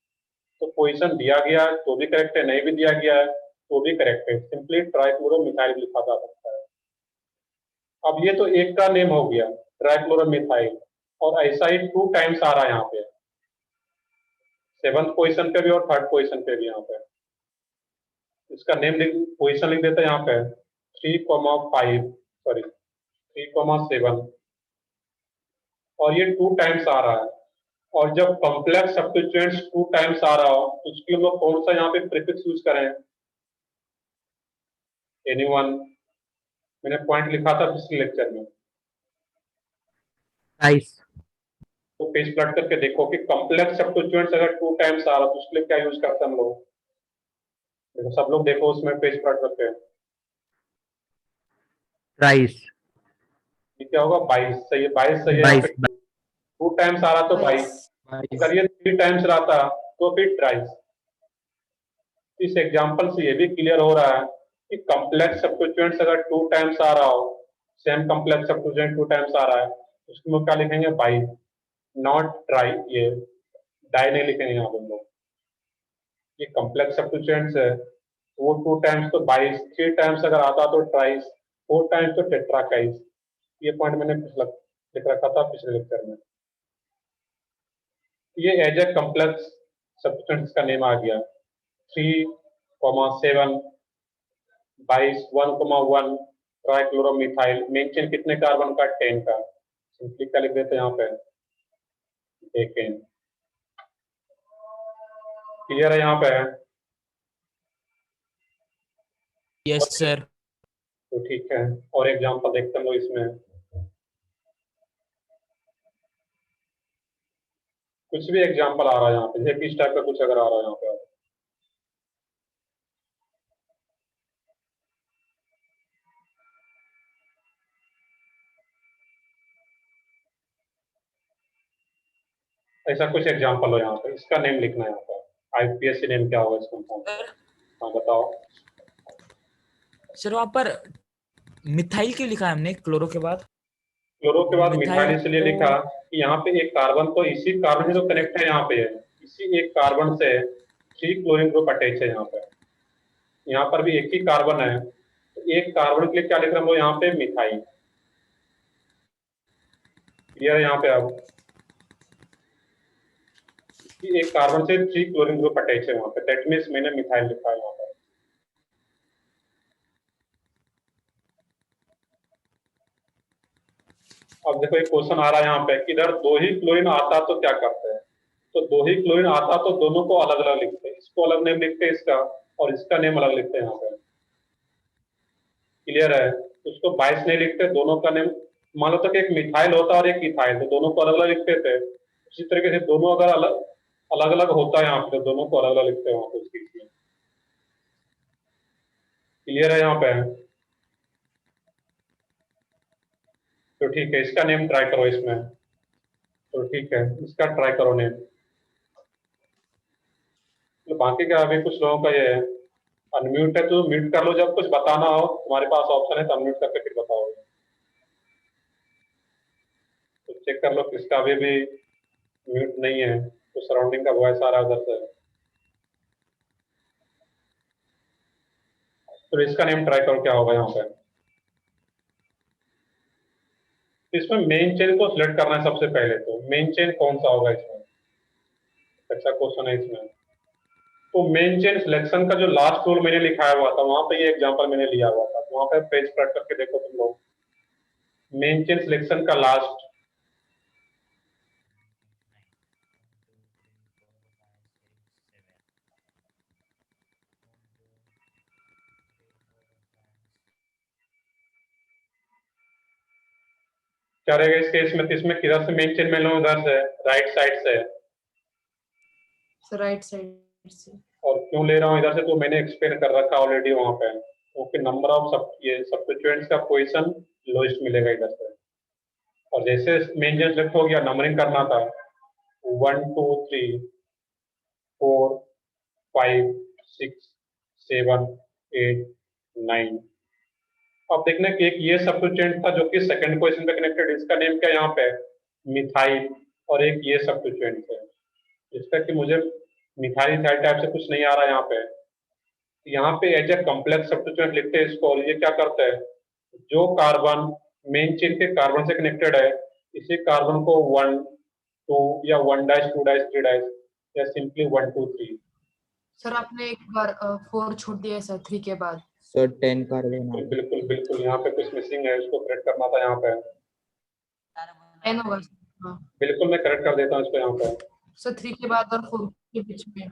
तो पोजीशन दिया गया है तो भी करेक्ट है, नहीं भी दिया गया है तो भी करेक्ट है, सिंपली ट्राइक्लोरोमिथाइल लिखा जा सकता है। अब ये तो एक का नेम हो गया ट्राइक्लोरोमिथाइल, और ऐसा ही 2 टाइम्स आ रहा है यहाँ पे, 7th पोजीशन पे भी और 3rd पोजीशन पे भी यहाँ पे। इसका नेम पोजीशन लिख देते हैं यहाँ पे 3,5, सॉरी 3,7, और ये 2 टाइम्स आ रहा है। और जब कॉम्प्लेक्स सब्स्टिट्यूएंट्स 2 टाइम्स आ रहा हो तो उसके लिए हम लोग कौन सा यहाँ पे प्रीफिक्स यूज करें, एनीवन? मैंने पॉइंट लिखा था पिछले लेक्चर में, Nice. तो पेज प्लट करके देखो कि कॉम्प्लेक्स सब्स्टिट्यूएंट्स अगर 2 टाइम्स आ रहा तो उसके लिए क्या यूज करते हैं हम लोग। देखो सब लोग देखो उसमें पेज प्लट करके, Rice. ये क्या होगा 22, सही है, 22 सही है। यहाँ पे 2 टाइम्स आ रहा तो 22, अगर ये 3 टाइम्स रहता तो फिर ट्राइस। इस एग्जांपल से ये भी क्लियर हो रहा है कि कॉम्प्लेक्स सब्स्टिट्यूएंट्स अगर 2 टाइम्स आ रहा हो, सेम कॉम्प्लेक्स सब्स्टिट्यूएंट 2 टाइम्स आ रहा है, उसको क्या लिखेंगे 22, नॉट ट्राई, ये डाई नहीं लिखेंगे यहाँ पे हम लोग। ये कॉम्प्लेक्स सब्स्टिट्यूएंट्स है, वो 2 टाइम्स तो 22, 3 टाइम्स अगर आता तो ट्राइस, 4 टाइम्स तो टेट्राकाइस। ये पॉइंट मैंने पिछला लिख रखा था पिछले लेक्चर में। ये एज ए कॉम्प्लेक्स सब्स्टिट्यूएंट्स का नेम आ गया, 3, 7, 22, 1, 1 ट्राइक्लोरोमिथाइल, मेन चेन कितने कार्बन का, 10 का, सिंपली क्या लिख देते हैं यहाँ पे, डेकेन। क्लियर है यहाँ पे? Yes sir. तो ठीक है, और एग्जांपल देखते हैं लोग इसमें। कुछ भी एग्जांपल आ रहा है यहाँ पे, जैसे किस टाइप का कुछ अगर आ रहा है यहाँ पे, ऐसा कुछ एग्जांपल हो यहाँ पे, इसका नेम लिखना है यहाँ पे। आईपीएससी नेम क्या होगा इस कंपाउंड का? हाँ बताओ। सर वहाँ पर मिथाइल क्यों लिखा है हमने क्लोरो के बाद? क्लोरो के बाद मिथाइल मिथाइल इसलिए तो- लिखा कि यहाँ पे एक कार्बन तो इसी कार्बन से तो कनेक्ट है, यहाँ पे है इसी एक कार्बन से 3 क्लोरीन ग्रुप अटैच है यहाँ पे। यहाँ पर भी एक ही कार्बन है, तो एक कार्बन के लिए क्या लिख रहे हैं हम लोग यहाँ पे, मिथाइल। क्लियर है यहाँ पे? अब कि एक कार्बन से 3 क्लोरीन ग्रुप अटैच है वहां पे, दैट मीन्स मैंने मिथाइल लिखा है वहां पे। अब देखो एक क्वेश्चन आ रहा है यहाँ पे कि इधर 2 ही क्लोरीन आता तो क्या करते हैं? तो 2 ही क्लोरीन आता तो दोनों को अलग अलग लिखते हैं, इसको अलग नेम लिखते हैं इसका, और इसका नेम अलग लिखते हैं यहाँ पे। क्लियर है? उसको 22 नहीं लिखते, दोनों का नेम। मान लो तो कि एक मिथाइल होता और एक इथाइल, तो दोनों को अलग अलग लिखते थे। उसी तरीके से दोनों अगर अलग अलग अलग होता है यहाँ पे, तो दोनों को अलग अलग लिखते हैं वहां पे उसकी। क्लियर है यहाँ पे? तो ठीक है, इसका नेम ट्राई करो इसमें। तो ठीक है, इसका ट्राई करो नेम। तो बाकी का अभी कुछ लोगों का ये है, अनम्यूट है तो म्यूट कर लो, जब कुछ बताना हो तुम्हारे पास ऑप्शन है तो अनम्यूट करके फिर बताओ। तो चेक कर लो किसका अभी भी म्यूट नहीं है, तो सराउंडिंग का वॉइस आ रहा है उधर से। तो इसका नेम ट्राई करो क्या होगा यहाँ पे। इसमें मेन चेन को सिलेक्ट करना है सबसे पहले, तो मेन चेन कौन सा होगा इसमें? अच्छा क्वेश्चन है इसमें। तो मेन चेन सिलेक्शन का जो लास्ट रूल मैंने लिखाया हुआ था वहां पे, ये एग्जांपल मैंने लिया हुआ था, तो वहां पे पेज पलट करके देखो तुम लोग, मेन चेन सिलेक्शन का लास्ट। क्या रहेगा इस केस में? इसमें किधर से मेन चेन में लो? उधर से, राइट साइड से। राइट साइड से। और क्यों ले रहा हूँ इधर से, तो मैंने एक्सप्लेन कर रखा ऑलरेडी वहां पे। ओके, नंबर ऑफ सब ये सब्स्टिट्यूएंट्स का पोजीशन लोएस्ट मिलेगा इधर से। और जैसे मेन चेन सेलेक्ट हो गया, नंबरिंग करना था 1 2 3 4 5 6 7 8 9। अब देखना कि एक ये सब्स्टिट्यूएंट था जो कि सेकंड पोजीशन पे कनेक्टेड, इसका नेम क्या यहाँ पे, मिथाइल। और एक ये सब्स्टिट्यूएंट है जिसका कि मुझे मिथाइल इथाइल टाइप से कुछ नहीं आ रहा यहाँ पे। यहाँ पे एज ए कॉम्प्लेक्स सब्स्टिट्यूएंट लिखते हैं इसको, और ये क्या करते हैं, जो कार्बन मेन चेन के कार्बन से कनेक्टेड है, इसी कार्बन को 1 2 या 1 डैश 2 डैश 3 डैश या सिंपली 1 2 3। सर आपने एक बार 4 छोड़ दिया है सर 3 के बाद। सर 10 कार्बन बिल्कुल बिल्कुल बिल्कुल, यहाँ पे कुछ मिसिंग है, इसको करेक्ट करना था यहाँ पे। 10 होगा सर। हाँ बिल्कुल मैं करेक्ट कर देता हूँ इसको यहाँ पे। सर 3 के बाद और 4 के बीच में।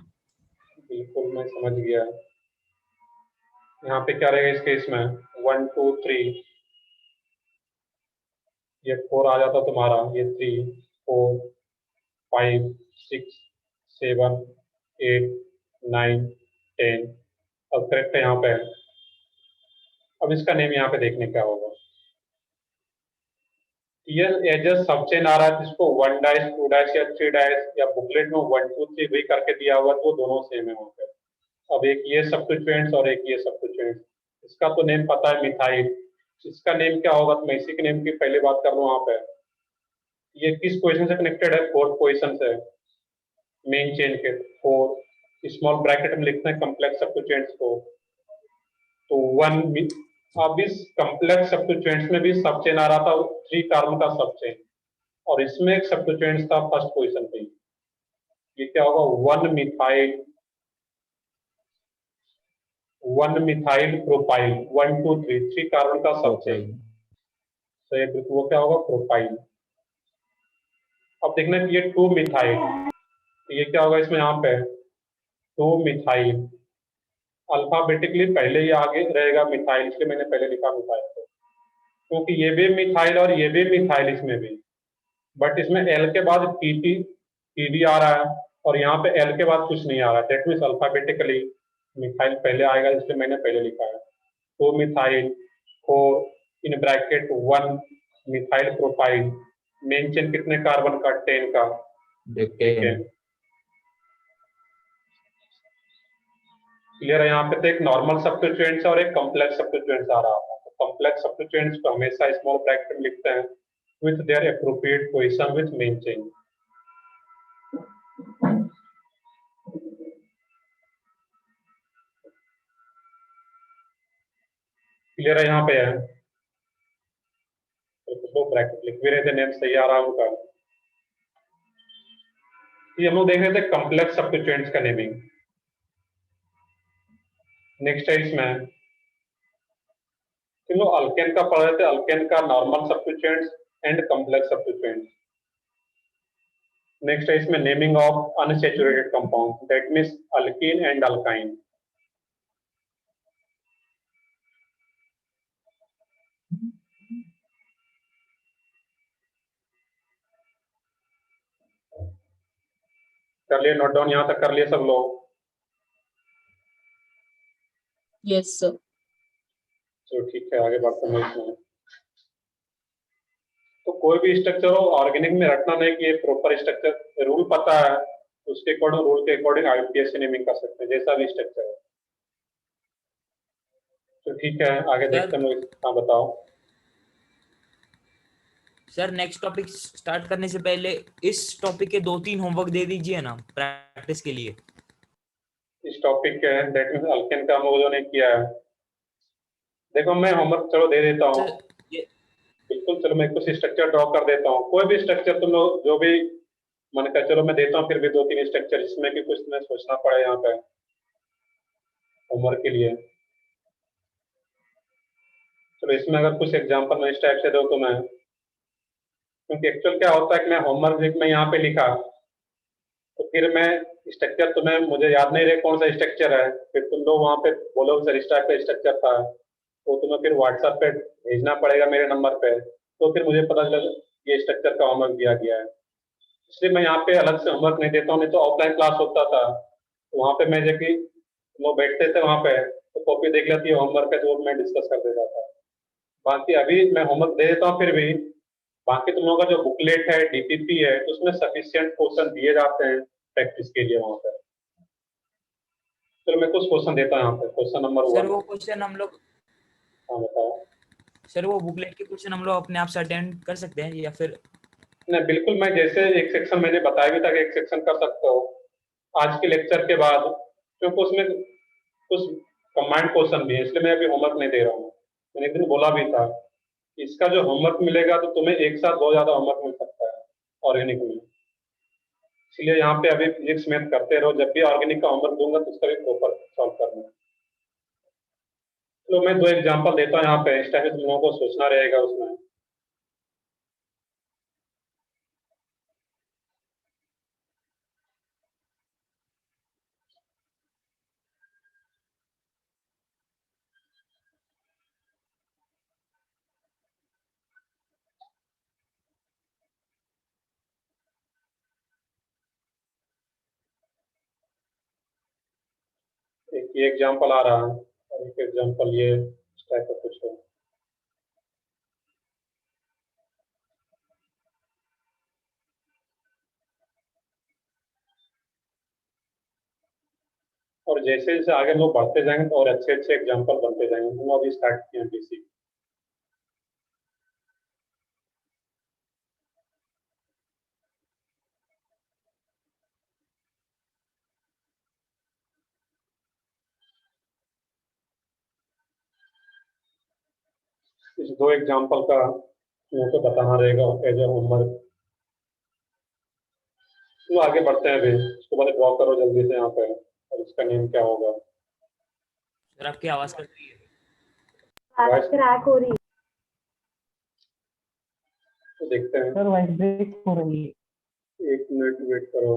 बिल्कुल मैं समझ गया। यहाँ पे क्या रहेगा इस केस में, 1 2 3, ये 4 आ जाता तुम्हारा, ये 3 4 5 6 7 8 9 10। अब करेक्ट है यहाँ पे। अब इसका नेम यहाँ पे देखने क्या होगा, ये एज सब चेन आ रहा है, जिसको 1 डैश 2 डैश या 3 डैश या बुकलेट में 1 2 3 भी करके दिया हुआ, तो दोनों सेम है वहाँ पे। अब एक ये सब्स्टिट्यूएंट्स और एक ये सब्स्टिट्यूएंट्स, इसका तो नेम पता है मिथाइल, इसका नेम क्या होगा, तो मैं इसी के नेम की पहले बात कर लूँ। वहाँ पे ये किस पोजीशन से कनेक्टेड है, 4th पोजीशन से मेन चेन के। 4 स्मॉल ब्रैकेट में लिखते हैं कॉम्प्लेक्स सब्स्टिट्यूएंट्स को, तो 1। अब इस कॉम्प्लेक्स सब्स्टिट्यूएंट्स में भी सब चेन आ रहा था, 3 कार्बन का सब चेन, और इसमें एक सब्स्टिट्यूएंट्स था फर्स्ट पोजीशन पे। ये क्या होगा, 1 मिथाइल प्रोपाइल, 1 2 3 कार्बन का सब चेन। तो ये वो क्या होगा, प्रोपाइल। अब देखना कि ये 2 मिथाइल, तो ये क्या होगा इसमें यहाँ पे 2 मिथाइल, अल्फाबेटिकली पहले ही आगे रहेगा मिथाइल, इसलिए मैंने पहले लिखा मिथाइल को, क्योंकि ये भी मिथाइल और ये भी मिथाइल इसमें भी, बट इसमें एल के बाद टी डी आ रहा है और यहाँ पे एल के बाद कुछ नहीं आ रहा है, दैट मीन्स अल्फाबेटिकली मिथाइल पहले आएगा, इसलिए मैंने पहले लिखा है 2 methyl 4 in bracket 1 methyl propyl, main chain कितने कार्बन का 10 का, ठीक है क्लियर है। यहाँ पे तो एक नॉर्मल सब्स्टिट्यूएंट्स और एक कॉम्प्लेक्स सब्स्टिट्यूएंट्स आ रहा है, तो कॉम्प्लेक्स सब्स्टिट्यूएंट्स को हमेशा स्मॉल ब्रैकेट में लिखते हैं with their appropriate position with main chain. Clear है, यहाँ पे है तो ब्रैकेट लिख भी रहे थे, नेम सही आ रहा है उनका। ये हम लोग देख रहे थे कॉम्प्लेक्स सब्स्टिट्यूएंट्स का नेमिंग। नेक्स्ट है इसमें हम लोग अल्केन का पढ़ रहे थे, अल्केन का normal substituents and complex substituents. Next है इसमें naming of unsaturated compound, that means alkyne and alkyne. कर लिए नोट डाउन, यहां तक कर लिए सब लोग? Yes, sir. चलो ठीक है, आगे बढ़ते हैं इसमें। तो कोई भी स्ट्रक्चर हो ऑर्गेनिक में रखना नहीं कि ये प्रॉपर स्ट्रक्चर, रूल पता है उसके अकॉर्डिंग, रूल के अकॉर्डिंग आईयूपीएस से नेमिंग कर सकते हैं जैसा भी स्ट्रक्चर है। तो ठीक है, आगे देखते हैं। हाँ बताओ सर। नेक्स्ट टॉपिक स्टार्ट करने से पहले इस टॉपिक के 2-3 होमवर्क दे दीजिए ना प्रैक्टिस के लिए। इस टॉपिक के दैट मींस अल्केन का हम लोगों ने किया है। देखो मैं होमवर्क चलो दे देता हूँ, बिल्कुल। चलो मैं कुछ स्ट्रक्चर ड्रॉ कर देता हूँ, कोई भी स्ट्रक्चर तुम लोग जो भी मन कर, चलो मैं देता हूँ फिर भी 2-3 स्ट्रक्चर, इसमें कि कुछ तुम्हें सोचना पड़े यहाँ पे होमवर्क के लिए। चलो इसमें अगर कुछ एग्जांपल मैं इस टाइप से दो तो मैं, क्योंकि एक्चुअल क्या होता है कि मैं होमवर्क में यहाँ पे लिखा तो फिर मैं स्ट्रक्चर तुम्हें, मुझे याद नहीं रहे कौन सा स्ट्रक्चर है, फिर तुम लोग वहाँ पे बोलो सर इस टाइप का स्ट्रक्चर था, तो तुम्हें फिर व्हाट्सएप पे भेजना पड़ेगा मेरे नंबर पे, तो फिर मुझे पता चला ये स्ट्रक्चर का होमवर्क दिया गया है। इसलिए मैं यहाँ पे अलग से होमवर्क नहीं देता हूँ, नहीं तो ऑफलाइन क्लास होता था तो वहाँ पे मैं जबकि लोग बैठते थे वहाँ पे तो कॉपी देख लेती है होमवर्क है तो मैं डिस्कस कर देता था। बाकी अभी मैं होमवर्क दे देता हूँ फिर भी, बाकी तुम लोगों का जो बुकलेट है डीपीपी है उसमें सफिशिएंट क्वेश्चन दिए जाते हैं प्रैक्टिस के लिए वहाँ पे। चलो मैं कुछ क्वेश्चन देता हूँ यहाँ पे। Question number 1। सर वो क्वेश्चन हम लोग, हाँ बताओ। सर वो बुकलेट के क्वेश्चन हम लोग अपने आप से अटेंड कर सकते हैं या फिर? नहीं बिल्कुल, मैं जैसे एक सेक्शन मैंने बताया भी था कि एक सेक्शन कर सकते हो आज के लेक्चर के बाद, क्योंकि उसमें कुछ कंबाइंड क्वेश्चन भी है, इसलिए मैं अभी होमवर्क नहीं दे रहा हूँ। मैंने एक दिन बोला भी था इसका जो होमवर्क मिलेगा तो तुम्हें एक साथ बहुत ज्यादा होमवर्क मिल सकता है ऑर्गेनिक में, इसलिए यहाँ पे अभी फिजिक्स मैथ करते रहो, जब भी ऑर्गेनिक का होमवर्क दूंगा तो उसका भी प्रॉपर सॉल्व करना है। चलो मैं 2 एग्जांपल देता हूँ यहाँ पे, इस टाइम तुम लोगों को सोचना रहेगा उसमें। एक ये एग्जांपल आ रहा है और एक एग्जांपल ये इस टाइप का कुछ है। और जैसे जैसे आगे हम लोग बढ़ते जाएंगे तो और अच्छे अच्छे एग्जांपल बनते जाएंगे। हम अभी स्टार्ट किए हैं बेसिक। इस 2 एग्जांपल का तुमको तो बताना रहेगा एज ए होमवर्क। तो आगे बढ़ते हैं अभी, इसको पहले ड्रॉ करो जल्दी से यहाँ पे और इसका नेम क्या होगा। सर आपकी आवाज कट रही है। वॉइस क्रैक हो रही है तो देखते हैं। सर, वॉइस ब्रेक हो रही है। एक मिनट वेट करो।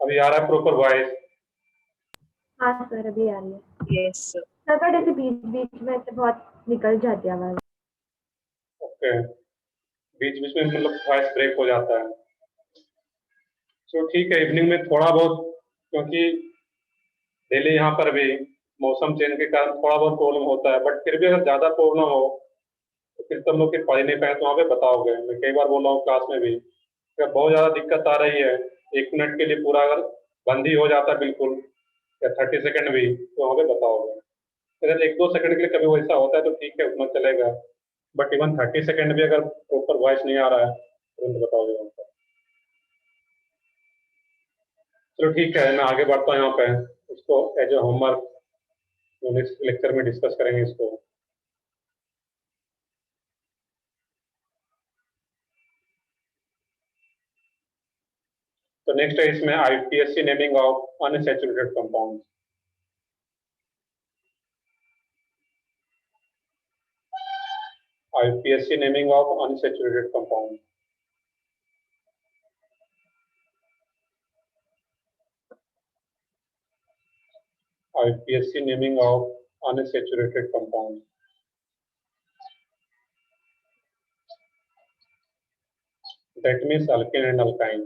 अभी आ रहा है प्रॉपर वॉइस? हाँ सर अभी आ रही है। Yes, sir. सर बट ऐसे बीच बीच में से बहुत निकल जाती है आवाज। ओके, बीच बीच में मतलब वॉइस ब्रेक हो जाता है। तो ठीक है, इवनिंग में थोड़ा बहुत, क्योंकि डेली यहाँ पर भी मौसम चेंज के कारण थोड़ा बहुत प्रॉब्लम होता है, बट फिर भी अगर ज्यादा प्रॉब्लम हो तो फिर तुम लोग फिर पढ़ ही नहीं पाए तो वहाँ पे बताओगे। मैं कई बार बोल रहा हूँ क्लास में भी, अगर बहुत ज्यादा दिक्कत आ रही है, 1 मिनट के लिए पूरा अगर बंद ही हो जाता है बिल्कुल, या 30 सेकेंड भी, तो वहाँ पे बताओगे। अगर 1-2 सेकंड के लिए कभी वैसा होता है तो ठीक है, उतना चलेगा, बट इवन 30 सेकेंड भी अगर प्रॉपर वॉइस नहीं आ रहा है तुरंत बताओगे वहाँ पे। चलो ठीक है, मैं आगे बढ़ता हूँ यहाँ पे, इसको as a homework next lecture में डिस्कस करेंगे इसको। तो नेक्स्ट है इसमें IPSC naming of unsaturated compound. IPSC naming of unsaturated compound. IPSC naming of unsaturated compound. That means alkane and alkyne.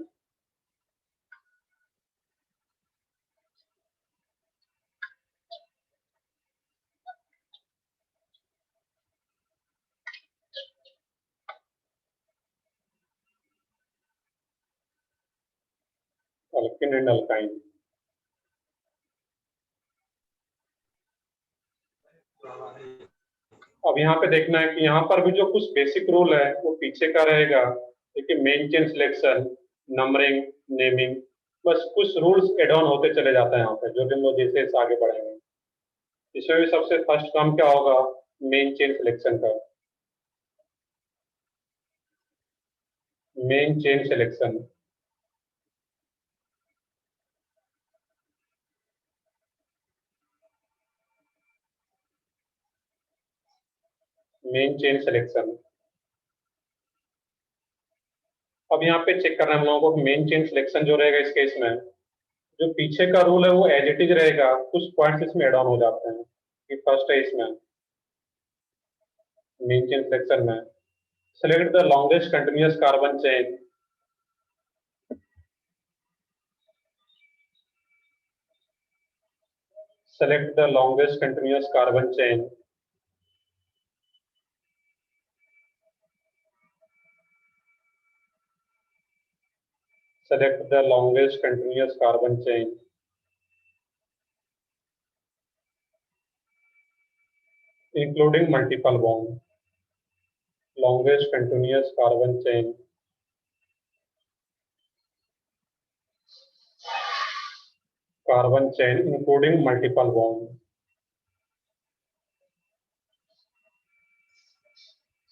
Alkane and alkyne. अब यहाँ पे देखना है कि यहाँ पर भी जो कुछ बेसिक रूल है वो पीछे का रहेगा, देखिए main chain selection, numbering, naming, बस कुछ रूल्स एड ऑन होते चले जाते हैं यहाँ पे, जो भी हम लोग जैसे जैसे आगे बढ़ेंगे। इसमें भी सबसे फर्स्ट काम क्या होगा, मेन चेन सिलेक्शन का। Main chain selection, main chain selection. अब यहाँ पे चेक करना है हम लोगों को, मेन चेन सिलेक्शन जो रहेगा इस केस में, जो पीछे का रूल है वो एज इट इज रहेगा, कुछ पॉइंट्स इसमें एड ऑन हो जाते हैं। कि फर्स्ट है इसमें मेन चेन सिलेक्शन में, select the longest continuous carbon chain. Select the longest continuous carbon chain. Select the longest continuous carbon chain including multiple bond. Longest continuous carbon chain including multiple bond.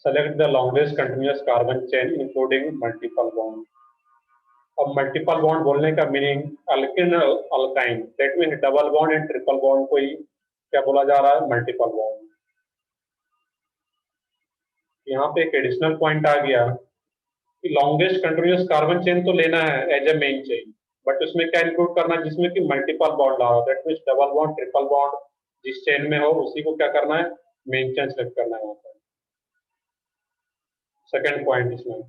Select the longest continuous carbon chain including multiple bond. अब multiple bond बोलने का meaning alkene alkyne, that mean double bond and triple bond को ही क्या बोला जा रहा है, multiple bond. यहाँ पे एक एडिशनल पॉइंट आ गया कि लॉन्गेस्ट कंटिन्यूअस कार्बन चेन तो लेना है as a main chain, but उसमें क्या इंक्लूड करना है, जिसमें कि मल्टीपल बॉन्ड हो, that mean double bond triple bond जिस चेन में हो उसी को क्या करना है, मेन चेन सेलेक्ट करना है वहां पर। सेकेंड पॉइंट इसमें,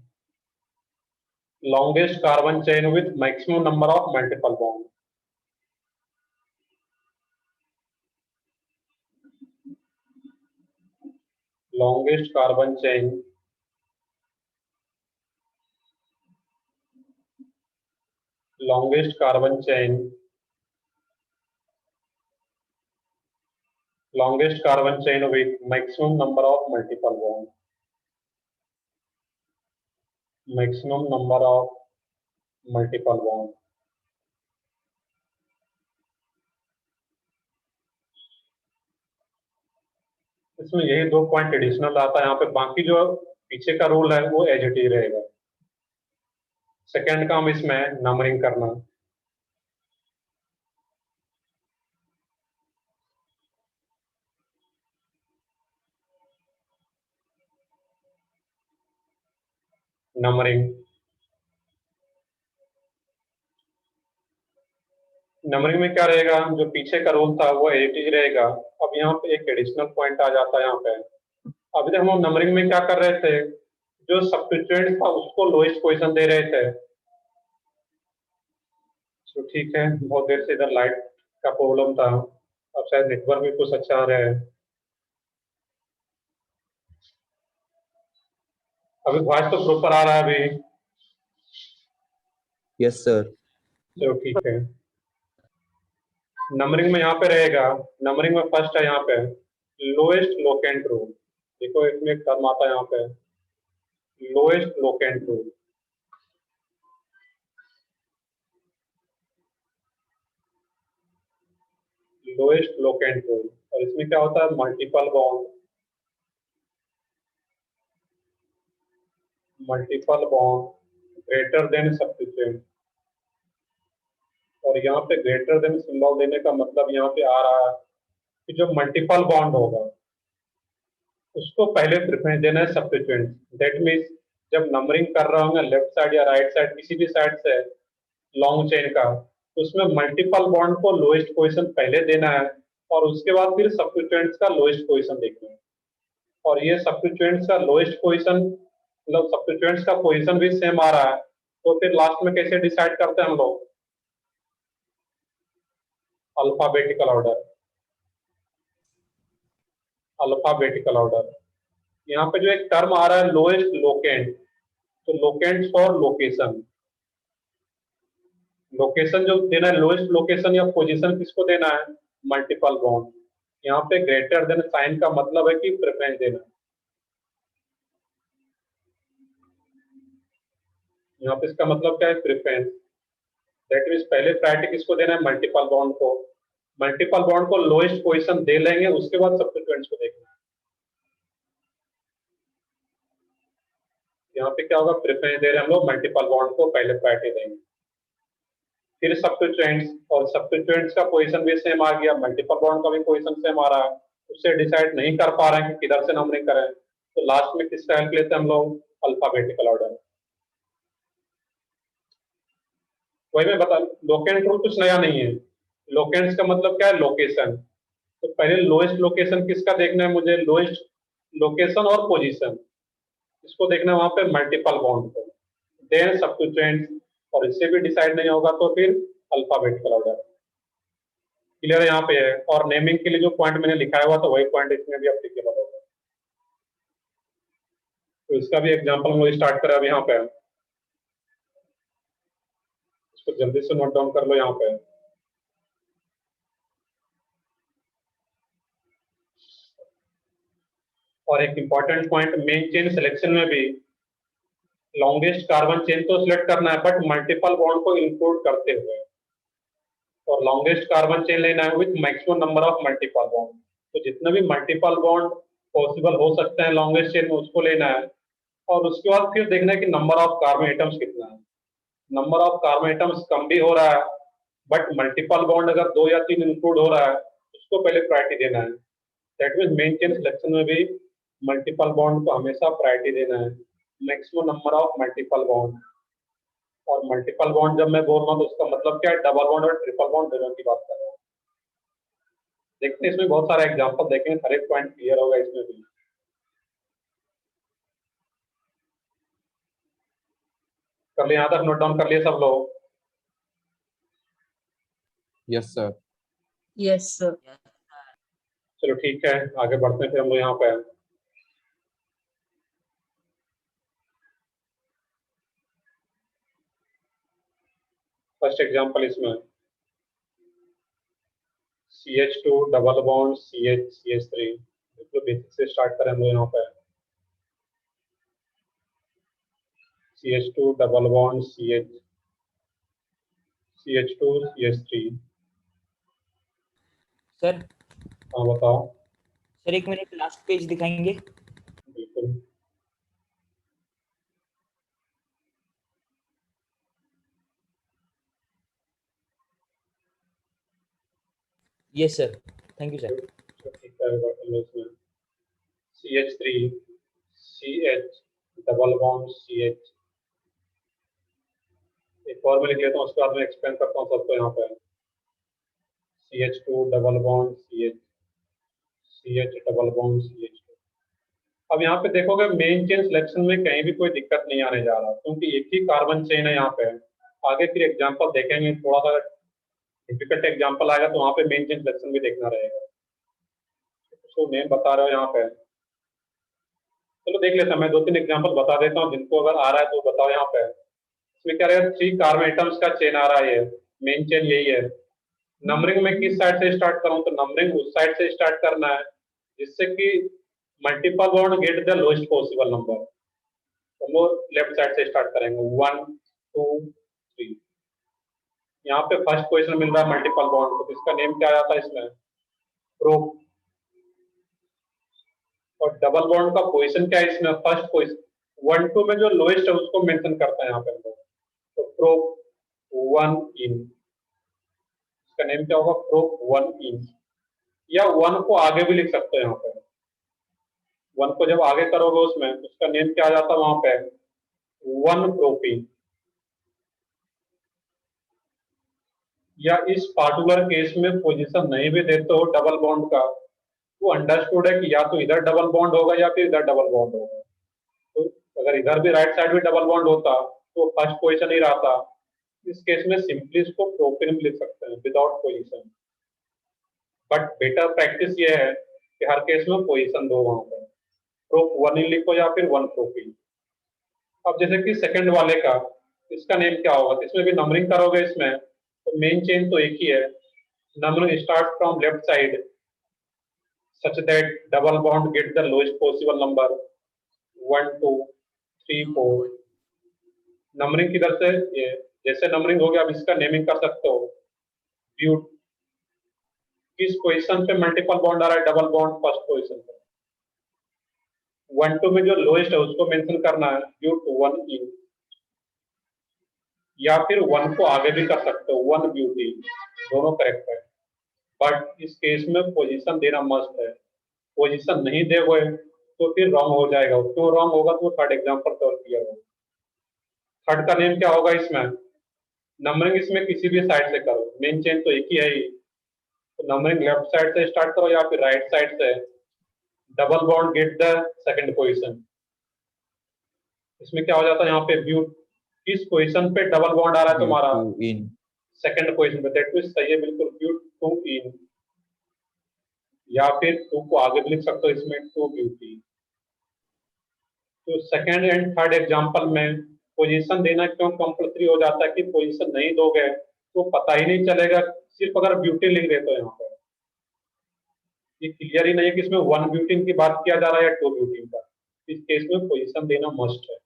longest carbon chain with maximum number of multiple bond. Longest carbon chain longest carbon chain longest carbon chain with maximum number of multiple bond. Maximum number of multiple bond. इसमें यही दो point additional आता है यहाँ पे, बाकी जो पीछे का रूल है वो एज इट इज रहेगा। सेकेंड काम इसमें नंबरिंग करना। नंबरिंग। नंबरिंग में क्या रहेगा, जो पीछे का रूल था वो एट ही रहेगा। अब यहाँ पे एक एडिशनल पॉइंट आ जाता है यहाँ पे। अभी तक हम नंबरिंग में क्या कर रहे थे, जो सब्स्टिट्यूएंट था उसको लोएस्ट पोजीशन दे रहे थे। तो ठीक है, बहुत देर से इधर लाइट का प्रॉब्लम था, अब शायद नेटवर्क भी कुछ अच्छा आ रहा है। अभी वॉइस तो प्रॉपर आ रहा है अभी? Yes, sir. चलो ठीक है। नंबरिंग में यहाँ पे रहेगा, नंबरिंग में फर्स्ट है यहाँ पे लोएस्ट लोकेंट रूल। देखो इसमें एक टर्म आता है यहाँ पे lowest locant rule. Lowest locant rule, और इसमें क्या होता है, multiple bond. Multiple bond greater than substituent. और यहाँ पे ग्रेटर देन सिंबल देने का मतलब यहाँ पे आ रहा है कि जो मल्टीपल बॉन्ड होगा उसको पहले प्रेफरेंस देना है सब्स्टिट्यूएंट। दैट मीन्स जब नंबरिंग कर रहा हूँ लेफ्ट साइड या राइट साइड किसी भी साइड से लॉन्ग चेन का, तो उसमें मल्टीपल बॉन्ड को लोएस्ट पोजीशन पहले देना है और उसके बाद फिर सब्स्टिट्यूएंट्स का लोएस्ट पोजीशन देखना है। और ये सब्स्टिट्यूएंट्स का लोएस्ट पोजीशन मतलब सब्स्टिट्यूएंट्स का पोजीशन भी सेम आ रहा है, तो फिर लास्ट में कैसे डिसाइड करते हैं हम लोग, अल्फाबेटिकल ऑर्डर। Alphabetical order. यहाँ पे जो एक टर्म आ रहा है लोएस्ट लोकेंट, तो लोकेंट फॉर लोकेशन। लोकेशन जो देना है, लोएस्ट लोकेशन या पोजीशन किसको देना है, मल्टीपल बॉन्ड। यहाँ पे ग्रेटर देन साइन का मतलब है कि प्रेफरेंस देना है। यहाँ पे इसका मतलब क्या है, प्रेफरेंस। दैट मीन्स पहले प्रायोरिटी किसको देना है, मल्टीपल बॉन्ड को। मल्टीपल बॉन्ड को लोएस्ट पोजीशन दे लेंगे, उसके बाद सब्स्टिट्यूएंट्स को देखना है। यहाँ पे क्या होगा, प्रेफरेंस दे रहे हैं हम लोग, मल्टीपल बॉन्ड को पहले प्रायोरिटी देंगे, फिर सब्स्टिट्यूएंट्स। और सब्स्टिट्यूएंट्स का पोजीशन भी सेम आ गया, मल्टीपल बॉन्ड का भी पोजीशन सेम आ रहा है, उससे डिसाइड नहीं कर पा रहे हैं कि किधर से नंबरिंग करें, तो लास्ट में किसका हेल्प लेते हैं हम लोग, अल्फाबेटिकल ऑर्डर। वही मैं बता, लोकेंट रूल कुछ नया नहीं है। लोकेंट्स का मतलब क्या है, लोकेशन। तो पहले लोएस्ट लोकेशन किसका देखना है मुझे, लोएस्ट लोकेशन और पोजीशन इसको देखना है वहां पे मल्टीपल बॉन्ड को, देन सब्स्टिट्यूएंट्स। और इससे भी डिसाइड नहीं होगा तो फिर अल्फाबेटिकल ऑर्डर। क्लियर है यहाँ पे है। और नेमिंग के लिए जो पॉइंट मैंने लिखाया हुआ था वही पॉइंट इसमें भी एप्लीकेबल होगा। तो इसका भी एग्जांपल हम लोग स्टार्ट करें अब यहाँ पे, इसको जल्दी से नोट डाउन कर लो यहाँ पे। और एक important point, main chain selection में भी लॉन्गेस्ट कार्बन चेन तो सिलेक्ट करना है बट मल्टीपल बॉन्ड को इंक्लूड करते हुए, और लॉन्गेस्ट कार्बन चेन लेना है with maximum number of multiple bond. तो जितने भी मल्टीपल बॉन्ड पॉसिबल हो सकते हैं लॉन्गेस्ट चेन में उसको लेना है, और उसके बाद फिर देखना है कि नंबर ऑफ कार्बन एटम्स कितना है। Number of carbon atoms come भी हो रहा है बट मल्टीपल बॉन्ड अगर 2 या 3 इंक्लूड हो रहा है उसको पहले प्रायोरिटी देना है। That means main chain selection में भी मल्टीपल बॉन्ड को हमेशा प्रायोरिटी देना है, maximum number of multiple bond. और मल्टीपल बॉन्ड जब मैं बोल रहा हूँ तो उसका मतलब क्या है, डबल बॉन्ड और ट्रिपल बॉन्ड दोनों की बात कर रहा हूँ। देखते हैं इसमें बहुत सारे एग्जांपल देखेंगे, हर एक पॉइंट क्लियर होगा इसमें भी। कर लिए, यहाँ तक नोट डाउन कर लिए सब लोग? Yes, sir. Yes, sir. चलो ठीक है, आगे बढ़ते हैं फिर हम लोग यहाँ पे। फर्स्ट एग्जांपल इसमें CH2 डबल बॉन्ड CH3। तो बेसिक से स्टार्ट करें हम लोग यहाँ पे। CH2 double bond CH2 CH3। Sir हाँ बताओ। सर एक मिनट, लास्ट पेज दिखाएंगे? बिल्कुल। Yes sir, thank you sir. ठीक है, इसमें CH3 CH double bond CH एक और मैं लिख लेता हूँ, उसके बाद में एक्सप्लेन करता हूँ सबको। यहाँ पे CH2 double bond CH double bond CH2। अब यहाँ पे देखोगे मेन चेन सिलेक्शन में कहीं भी कोई दिक्कत नहीं आने जा रहा, क्योंकि एक ही कार्बन चेन है यहाँ पे। आगे फिर एग्जांपल देखेंगे, थोड़ा सा डिफिकल्ट एग्जांपल आएगा तो वहाँ पे मेन चेन सिलेक्शन भी देखना रहेगा। उसको नेम बता रहे हो यहाँ पे, चलो देख लेते हैं। मैं 2-3 एग्जांपल बता देता हूँ, जिनको अगर आ रहा है तो बताओ। यहाँ पे इसमें क्या रहेगा, 3 कार्बन एटम्स का चेन आ रहा है, ये मेन चेन यही है। नंबरिंग में किस साइड से स्टार्ट करूं, तो नंबरिंग उस साइड से स्टार्ट करना है जिससे कि multiple bond get the lowest possible number. तो हम लोग लेफ्ट साइड से स्टार्ट करेंगे, 1 2 3। यहाँ पे फर्स्ट पोजीशन मिल रहा है मल्टीपल बॉन्ड को, तो इसका नेम क्या आता है इसमें, प्रोप। और डबल बॉन्ड का पोजीशन क्या है इसमें, फर्स्ट पोजीशन 1 2 में जो लोएस्ट है उसको मेंशन करता है यहाँ पे हम लोग, तो प्रोप 1 इन। इसका नेम क्या होगा, प्रोप 1 इन। या 1 को आगे भी लिख सकते हैं यहाँ पे। 1 को जब आगे करोगे उसमें, उसका नेम क्या आ जाता है वहां पे, 1 प्रोपीन। या इस पार्टिकुलर केस में पोजीशन नहीं भी देते हो डबल बॉन्ड का, वो अंडरस्टूड है कि या तो इधर डबल बॉन्ड होगा या फिर इधर डबल बॉन्ड होगा। तो अगर इधर भी राइट साइड में डबल बॉन्ड होता तो फर्स्ट पोजीशन ही रहता। इस केस में सिंपली इसको प्रोपीन लिख सकते हैं without position. But better practice ये है कि हर केस में पोजीशन दो वहां पर, प्रोप 1 इन लिखो या फिर 1 प्रोपीन। अब जैसे कि सेकंड वाले का, इसका नेम क्या होगा, तो इसमें भी नंबरिंग करोगे इसमें, तो मेन चेन तो एक ही है। Numbering start from left side such that double bond get the lowest possible number 1 2 3 4। Numbering किधर से, ये जैसे नंबरिंग हो गया, अब इसका नेमिंग कर सकते हो, ब्यूट। किस पोजीशन पे मल्टीपल बॉन्ड आ रहा है, डबल बॉन्ड फर्स्ट पोजीशन पे। 1 2 में जो लोएस्ट है उसको मेंशन करना है, ब्यूट 1 इन। या फिर 1 को आगे भी कर सकते हो, 1 ब्यूटी, दोनों करेक्ट है। बट इस केस में पोजीशन देना मस्ट है। पोजीशन नहीं दोगे तो फिर रॉन्ग हो जाएगा। क्यों रॉन्ग होगा, तो थर्ड एग्जांपल तो क्लियर होगा। थर्ड का नेम क्या होगा इसमें, नंबरिंग इसमें किसी भी साइड से करो, मेन चेन तो एक ही है ही, तो नंबरिंग लेफ्ट साइड से स्टार्ट करो या फिर राइट साइड से। Double bond get the second position. इसमें क्या हो जाता है यहाँ पे, ब्यूट। किस पोजीशन पे डबल बॉन्ड आ रहा है तुम्हारा, in सेकंड पोजीशन पे, दैट मींस सही है बिल्कुल, ब्यूट 2 इन। या फिर 2 को आगे भी लिख सकते हो इसमें, 2 ब्यूटी। तो सेकंड एंड थर्ड एग्जांपल में पोजीशन देना क्यों कंपल्सरी हो जाता है, कि पोजीशन नहीं दोगे तो पता ही नहीं चलेगा, सिर्फ अगर ब्यूटी लिख देते हो यहाँ पे। ये क्लियर ही नहीं है कि इसमें 1 ब्यूटीन की बात किया जा रहा है या 2 ब्यूटीन का। इस केस में पोजीशन देना मस्ट है।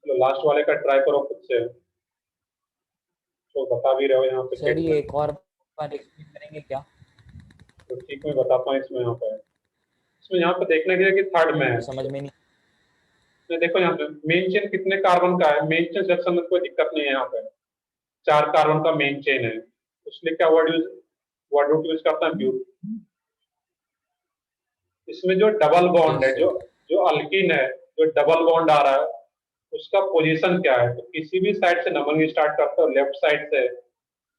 चलो लास्ट वाले का ट्राई करो खुद से, तो बता भी रहे हो यहाँ पे। सर ये एक और बार एक्सप्लेन करेंगे क्या? तो ठीक मैं बताता हूँ इसमें। यहाँ पे देखने के लिए कि थर्ड में है, समझ में नहीं। तो देखो यहाँ पे मेन चेन कितने कार्बन का है, मेन चेन सेक्शन में कोई दिक्कत नहीं है। यहाँ पे 4 कार्बन का मेन चेन है, इसलिए क्या वर्ड रूट यूज करता है, ब्यूट। इसमें जो डबल बॉन्ड है, जो अल्कीन है, जो डबल बॉन्ड आ रहा है, उसका पोजीशन क्या है। तो किसी भी साइड से नंबरिंग स्टार्ट करते हो, लेफ्ट साइड से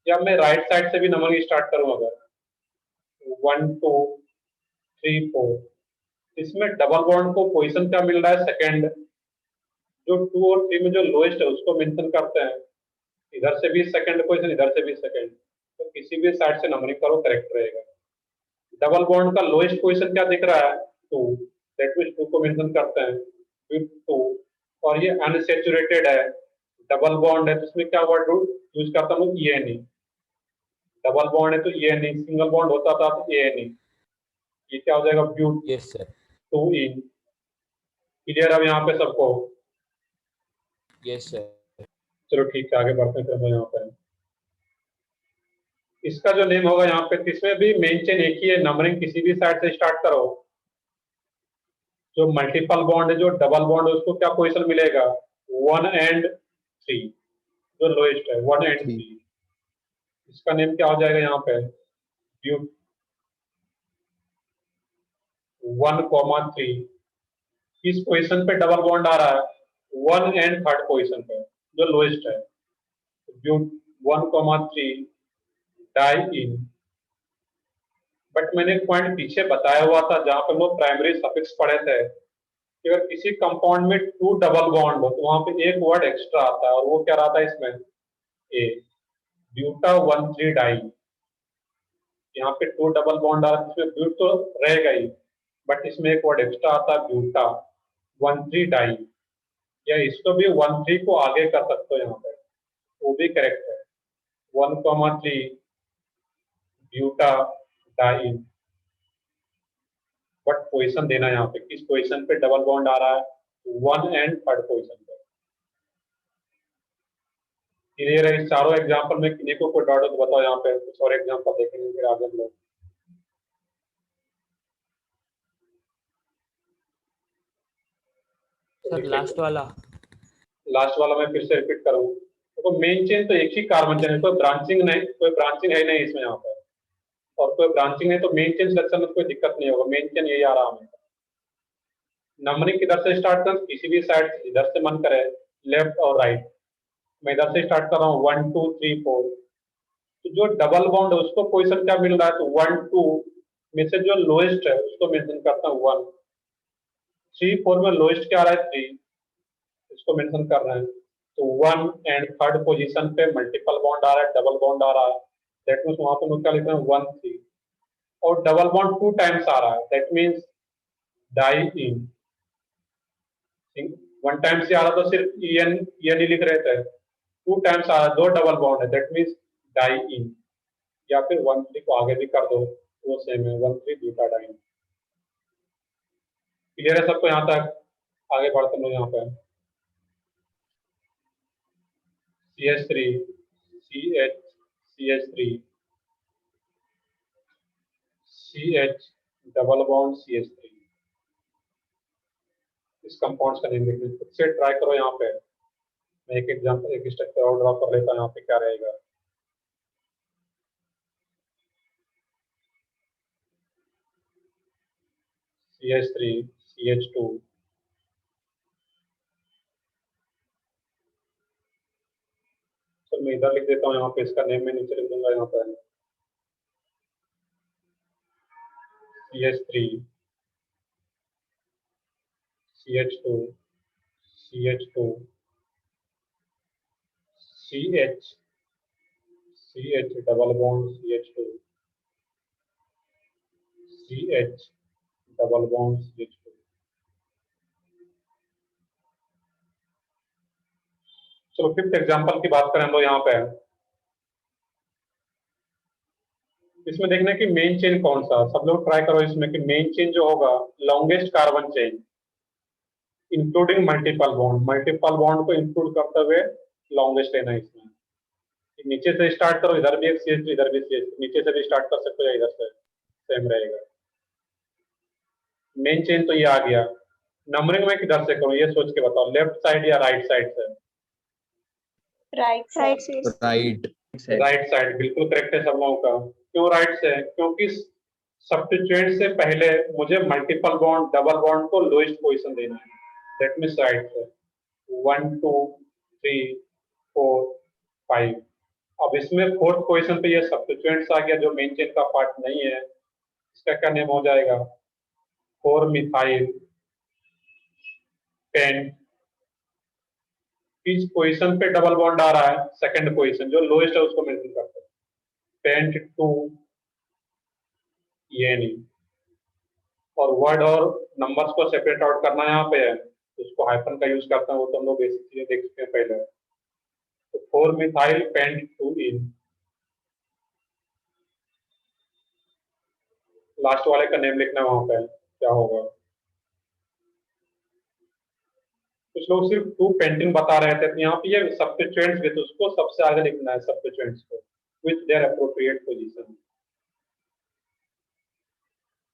या मैं राइट साइड से भी नंबरिंग स्टार्ट करूं, अगर 1 2 3 4, इसमें डबल बॉन्ड को पोजीशन क्या मिल रहा है, सेकंड। जो 2 और 3 में जो लोएस्ट है उसको मेंशन करते हैं, इधर से भी सेकंड पोजीशन, इधर से भी सेकंड। तो किसी भी साइड से नंबरिंग करो, करेक्ट रहेगा। डबल बॉन्ड का लोएस्ट पोजीशन क्या दिख रहा है, 2, दैट मींस 2 को मेंशन करते हैं विद 2। और ये अनसैचुरेटेड है, डबल बॉन्ड है, तो इसमें क्या वर्ड यूज करता हूँ, ENE। डबल बॉन्ड है तो ENE, सिंगल बॉन्ड होता था तो ANE। ये क्या हो जाएगा, but yes sir. 2 yne. Clear अब यहाँ पे सबको? Yes sir. चलो ठीक है, आगे बढ़ते हैं फिर हम यहाँ पे। इसका जो नेम होगा यहाँ पे, इसमें भी मेन चेन एक ही है, नंबरिंग किसी भी साइड से स्टार्ट करो। जो मल्टीपल बॉन्ड है, जो डबल बॉन्ड है, उसको क्या पोजीशन मिलेगा, 1 and 3, जो लोएस्ट है 1 and 3। इसका नेम क्या हो जाएगा यहाँ पे, ब्यूट 1, 3। किस पोजीशन पे डबल बॉन्ड आ रहा है, 1 एंड थर्ड पोजीशन पे जो लोएस्ट है, ब्यूट 1,3 डाई इन। बट मैंने एक पॉइंट पीछे बताया हुआ था जहां पे हम लोग प्राइमरी सफिक्स पढ़े थे कि अगर किसी कंपाउंड में 2 डबल बॉन्ड हो तो वहां पे एक वर्ड एक्स्ट्रा आता है, और वो क्या रहा था इसमें, ए, ब्यूटा 1,3 डाई। यहाँ पे 2 डबल बॉन्ड आ रहा है, इसमें ब्यूट तो रहेगा ही, बट इसमें एक वर्ड एक्स्ट्रा आता है, ब्यूटा 1,3 डाई, या इसको भी 1,3 को आगे कर सकते हो यहाँ पे, वो भी करेक्ट है, 1,3 ब्यूटा डाई। बट पोजीशन देना यहाँ पे, किस पोजीशन पे डबल बॉन्ड आ रहा है, 1 एंड थर्ड पोजीशन पे। क्लियर है? इस चारों एग्जांपल में किन्हीं को कोई डाउट हो तो बताओ, यहाँ पे कुछ और एग्जांपल देखेंगे फिर आगे हम लोग। सर लास्ट वाला मैं फिर से रिपीट करूँ, तो मेन चेन तो एक ही कार्बन चेन है, कोई ब्रांचिंग नहीं, कोई ब्रांचिंग है नहीं इसमें यहाँ पे, और कोई ब्रांचिंग नहीं तो मेन चेन सिलेक्शन में कोई दिक्कत नहीं होगा, मेन चेन यही आ रहा है। नंबरिंग किधर से स्टार्ट कर, किसी भी साइड से इधर से मन करे, लेफ्ट और राइट। मैं इधर से स्टार्ट कर रहा हूँ 1 2 3 4, तो जो डबल बॉन्ड है उसको पोजीशन क्या मिल रहा है, तो 1 2 में से जो लोएस्ट है उसको मेंशन करता हूँ 1, 3 4 में लोएस्ट क्या आ रहा है 3, इसको मेंशन कर रहे हैं। तो 1 एंड थर्ड पोजीशन पे मल्टीपल बॉन्ड आ रहा है, डबल बॉन्ड आ रहा है, दैट मीन्स वहां पर क्या लिख रहे हैं 1 3, और डबल बॉन्ड 2 टाइम्स आ रहा है, that means diyne. 1 times से आ रहा तो सिर्फ एन ही लिख रहे थे, 2 टाइम्स आ रहा, 2 डबल बॉन्ड है, दैट मीन्स डाई इन, या फिर 1 3 को आगे भी कर दो वो सेम है, 1 3 ब्यूटा डाई। क्लियर है सबको यहाँ तक? आगे बढ़ते हैं यहाँ पे, CH3 CH CH3 CH double bond CH3, इस कंपाउंड्स का नेम लिखना खुद से ट्राई करो। यहाँ पे मैं एक एग्जांपल, एक स्ट्रक्चर और ड्रॉ कर लेता हूँ, यहाँ पे क्या रहेगा, CH3 CH2 तो मैं इधर लिख देता हूँ, यहाँ पे इसका नेम मैं नीचे लिख दूंगा, यहाँ पे CH3 CH2 CH2 CH CH double bond CH2 CH double bond CH2। चलो फिफ्थ एग्जांपल की बात करें हम लोग यहाँ पे, इसमें देखना कि मेन चेन कौन सा, सब लोग ट्राई करो इसमें कि मेन चेन जो होगा longest carbon chain including multiple bond को इंक्लूड करते हुए लॉन्गेस्ट लेना है इसमें। नीचे से स्टार्ट करो, इधर भी एक CH3 इधर भी CH3, नीचे से भी स्टार्ट कर सकते हो या इधर से, सेम रहेगा। मेन चेन तो ये आ गया, नंबरिंग में किधर से करूं ये सोच के बताओ, लेफ्ट साइड या राइट साइड से? राइट साइड राइट साइड बिल्कुल करेक्ट है सब लोगों का। क्यों राइट से? क्योंकि सब्स्टिट्यूएंट से पहले मुझे मल्टीपल बॉन्ड डबल बॉन्ड को लोएस्ट पोजीशन देना है, दैट मींस राइट से 1 2 3 4 5। अब इसमें फोर्थ पोजीशन पे ये सब्स्टिट्यूएंट्स आ गया जो मेन चेन का पार्ट नहीं है, इसका क्या नेम हो जाएगा, 4 मिथाइल पेंट। किस पोजीशन पे डबल बॉन्ड आ रहा है, सेकंड पोजीशन, जो लोएस्ट है उसको मेंशन करते हैं, पेंट 2 ये नहीं। और वर्ड और नंबर्स को सेपरेट आउट करना यहाँ पे है, उसको हाइफन का यूज करते हैं, वो तो हम लोग बेसिक चीजें देख चुके हैं पहले। तो 4 मिथाइल पेंट 2 इन, लास्ट वाले का नेम लिखना है वहां पे, क्या होगा। कुछ लोग सिर्फ 2 पेंटिंग बता रहे थे, तो यहाँ पे ये सब्स्टिट्यूएंट्स भी, तो उसको सबसे आगे लिखना है सब्स्टिट्यूएंट्स को विथ देयर अप्रोप्रिएट पोजीशन।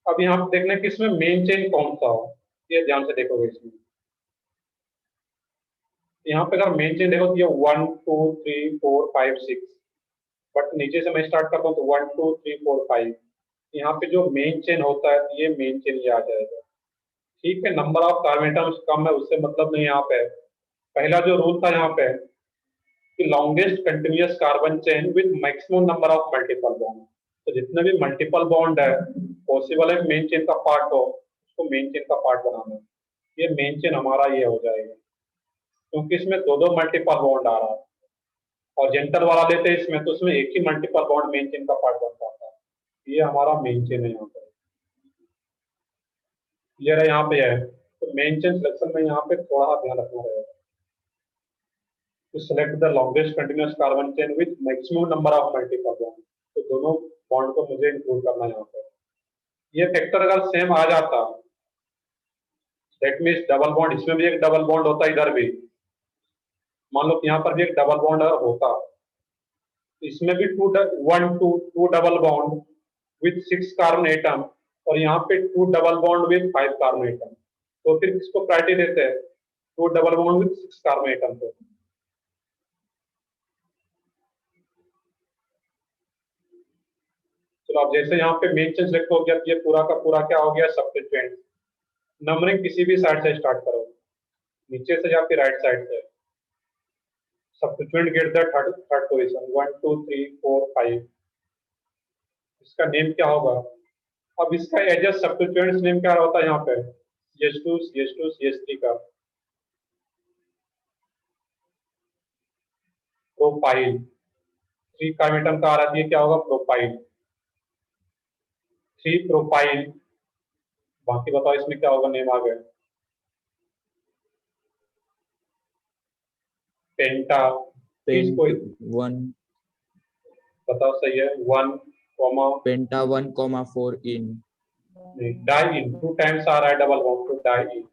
अब यहाँ पे देखना है कि इसमें मेन चेन कौन सा हो, ये ध्यान से देखोगे इसमें। यहाँ पे अगर मेन चेन देखो तो ये 1 2 3 4 5 6, बट नीचे से मैं स्टार्ट करता हूँ तो 1 2 3 4 5, यहाँ पे जो मेन चेन होता है तो ये मेन चेन ये आ जाएगा। ठीक है, number of carbon atoms come है उससे मतलब नहीं यहाँ पे, पहला जो रूल था यहाँ पे कि longest continuous carbon chain with maximum number of multiple bond. तो जितने भी मल्टीपल बॉन्ड है पॉसिबल है मेन चेन का पार्ट हो, उसको मेन चेन का पार्ट बनाना है। ये मेन चेन हमारा ये हो जाएगा, क्योंकि इसमें दो दो मल्टीपल बॉन्ड आ रहा है, और जेंटल वाला लेते हैं इसमें तो उसमें एक ही मल्टीपल बॉन्ड मेन चेन का पार्ट बन पाता है। ये हमारा मेन चेन है यहाँ पर, क्लियर है यहाँ पे है। तो मेन चेन सिलेक्शन में यहाँ पे थोड़ा ध्यान रखना रहेगा। To select the longest continuous carbon chain with maximum number of multiple bond, तो दोनों बॉन्ड को मुझे इंक्लूड करना है यहाँ पे। ये फैक्टर अगर सेम आ जाता दैट मीन्स डबल बॉन्ड, इसमें भी एक डबल बॉन्ड होता, इधर भी मान लो यहाँ पर भी एक डबल बॉन्ड होता, इसमें भी two double bond with 6 carbon atom, और यहाँ पे 2 double bond with 5 carbon atom, तो फिर किसको प्रायोरिटी देते हैं? 2 double bond with 6 carbon atom को। चलो अब जैसे यहाँ पे मेन चेन सेलेक्ट हो गया, ये पूरा का पूरा क्या हो गया? सब्स्टिट्यूएंट। नंबरिंग किसी भी साइड से स्टार्ट करो, नीचे से या फिर राइट साइड से। Substituent get the third position 1 2 3 4 5। इसका नेम क्या होगा? अब इसका एजेस सब्स्टिट्यूएंट्स नेम क्या होता है यहाँ पे? CH2 CH2 CH3 का प्रोपाइल। 3 कार्बन एटम का आ रहा है, ये क्या होगा? प्रोपाइल। 3 प्रोपाइल। बाकी बताओ इसमें क्या होगा? नेम आ गया पेंटा। इसको वन बताओ सही है? 1 कॉमा पेंटा 1,4 इन डाई इन, 2 टाइम्स आ रहा है डबल बॉन्ड, तो डाई इन,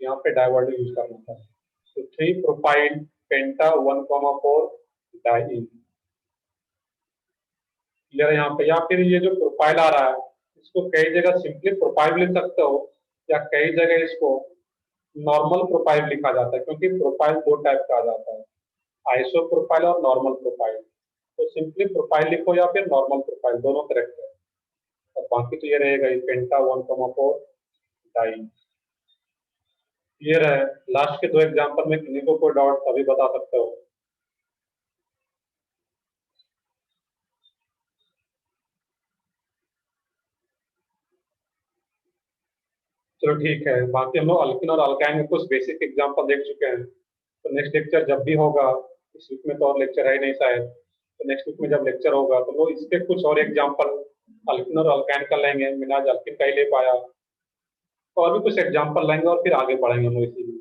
यहाँ पे डाई वर्ड यूज करना था। तो 3 प्रोपाइल पेंटा 1,4 डाई इन, क्लियर है यहाँ पे? या फिर ये जो प्रोपाइल आ रहा है इसको कई जगह सिंपली प्रोपाइल लिख सकते हो, या कई जगह इसको नॉर्मल प्रोपाइल लिखा जाता है, क्योंकि प्रोपाइल 2 टाइप का आ जाता है, आइसो प्रोपाइल और नॉर्मल प्रोपाइल। तो सिंपली प्रोपाइल लिखो या फिर नॉर्मल प्रोपाइल, दोनों करेक्ट है। और बाकी तो ये रहेगा पेंटा 1,4 डाई। क्लियर है? लास्ट के 2 एग्जांपल में किन्हीं को कोई डाउट अभी बता सकते हो? चलो ठीक है। बाकी हम लोग अल्किन और अल्काइन में कुछ बेसिक एग्जांपल देख चुके हैं, तो नेक्स्ट लेक्चर जब भी होगा, इस वीक में तो और लेक्चर है ही नहीं शायद, तो नेक्स्ट वीक में जब लेक्चर होगा तो लोग इसके कुछ और एग्जांपल अल्किन और अल्काइन का लेंगे। मैंने आज अल्किन का ही ले पाया, तो और भी कुछ एग्जांपल लेंगे और फिर आगे बढ़ेंगे हम लोग इसी में।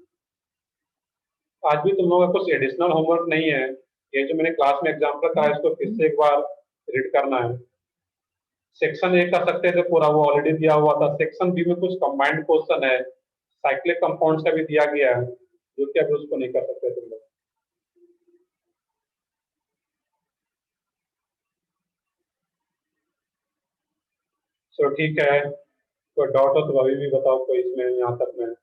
आज भी तुम लोगों का कुछ एडिशनल होमवर्क नहीं है, ये जो मैंने क्लास में एग्जांपल कहा है इसको फिर से एक बार रीड करना है। सेक्शन ए कर सकते थे पूरा, वो ऑलरेडी दिया हुआ था। सेक्शन बी में कुछ कंबाइंड क्वेश्चन है, साइक्लिक कंपाउंड्स का भी दिया गया है, जो कि अभी उसको नहीं कर सकते तुम लोग। चलो ठीक है, कोई डाउट हो तो अभी भी बताओ कोई इसमें, यहाँ तक में।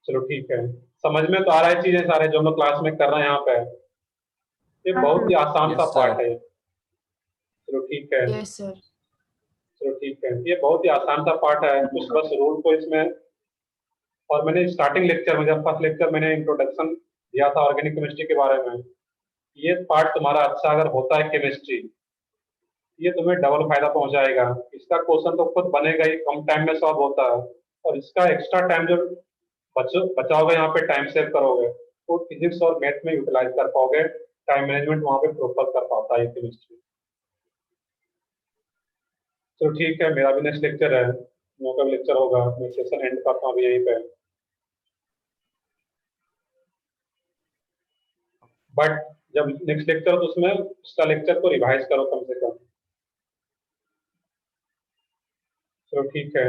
चलो ठीक है, समझ में तो आ रहा है चीजें सारे जो हम लोग क्लास में कर रहे हैं यहाँ पे? ये बहुत ही आसान सा Yes, sir. पार्ट है। चलो ठीक है, यस सर। चलो ठीक है, ये बहुत ही आसान सा पार्ट है, कुछ बस रूल को इसमें। और मैंने स्टार्टिंग लेक्चर में, जब फर्स्ट लेक्चर मैंने इंट्रोडक्शन दिया था ऑर्गेनिक केमिस्ट्री के बारे में, ये पार्ट तुम्हारा अच्छा अगर होता है केमिस्ट्री, ये तुम्हें डबल फायदा पहुंचाएगा। इसका क्वेश्चन तो खुद बनेगा ही, कम टाइम में सॉल्व होता है, और इसका एक्स्ट्रा टाइम जो बचाओगे यहाँ पे, टाइम सेव करोगे, तो फिजिक्स और मैथ में यूटिलाइज कर पाओगे, टाइम मैनेजमेंट वहाँ पे प्रॉपर कर पाता है केमिस्ट्री। तो ठीक है, मेरा भी नेक्स्ट लेक्चर है, का भी लेक्चर होगा, मैं सेशन एंड करता हूँ अभी यहीं पे। बट जब नेक्स्ट लेक्चर हो तो उसमें उसका लेक्चर को रिवाइज करो कम से कम। चलो ठीक है।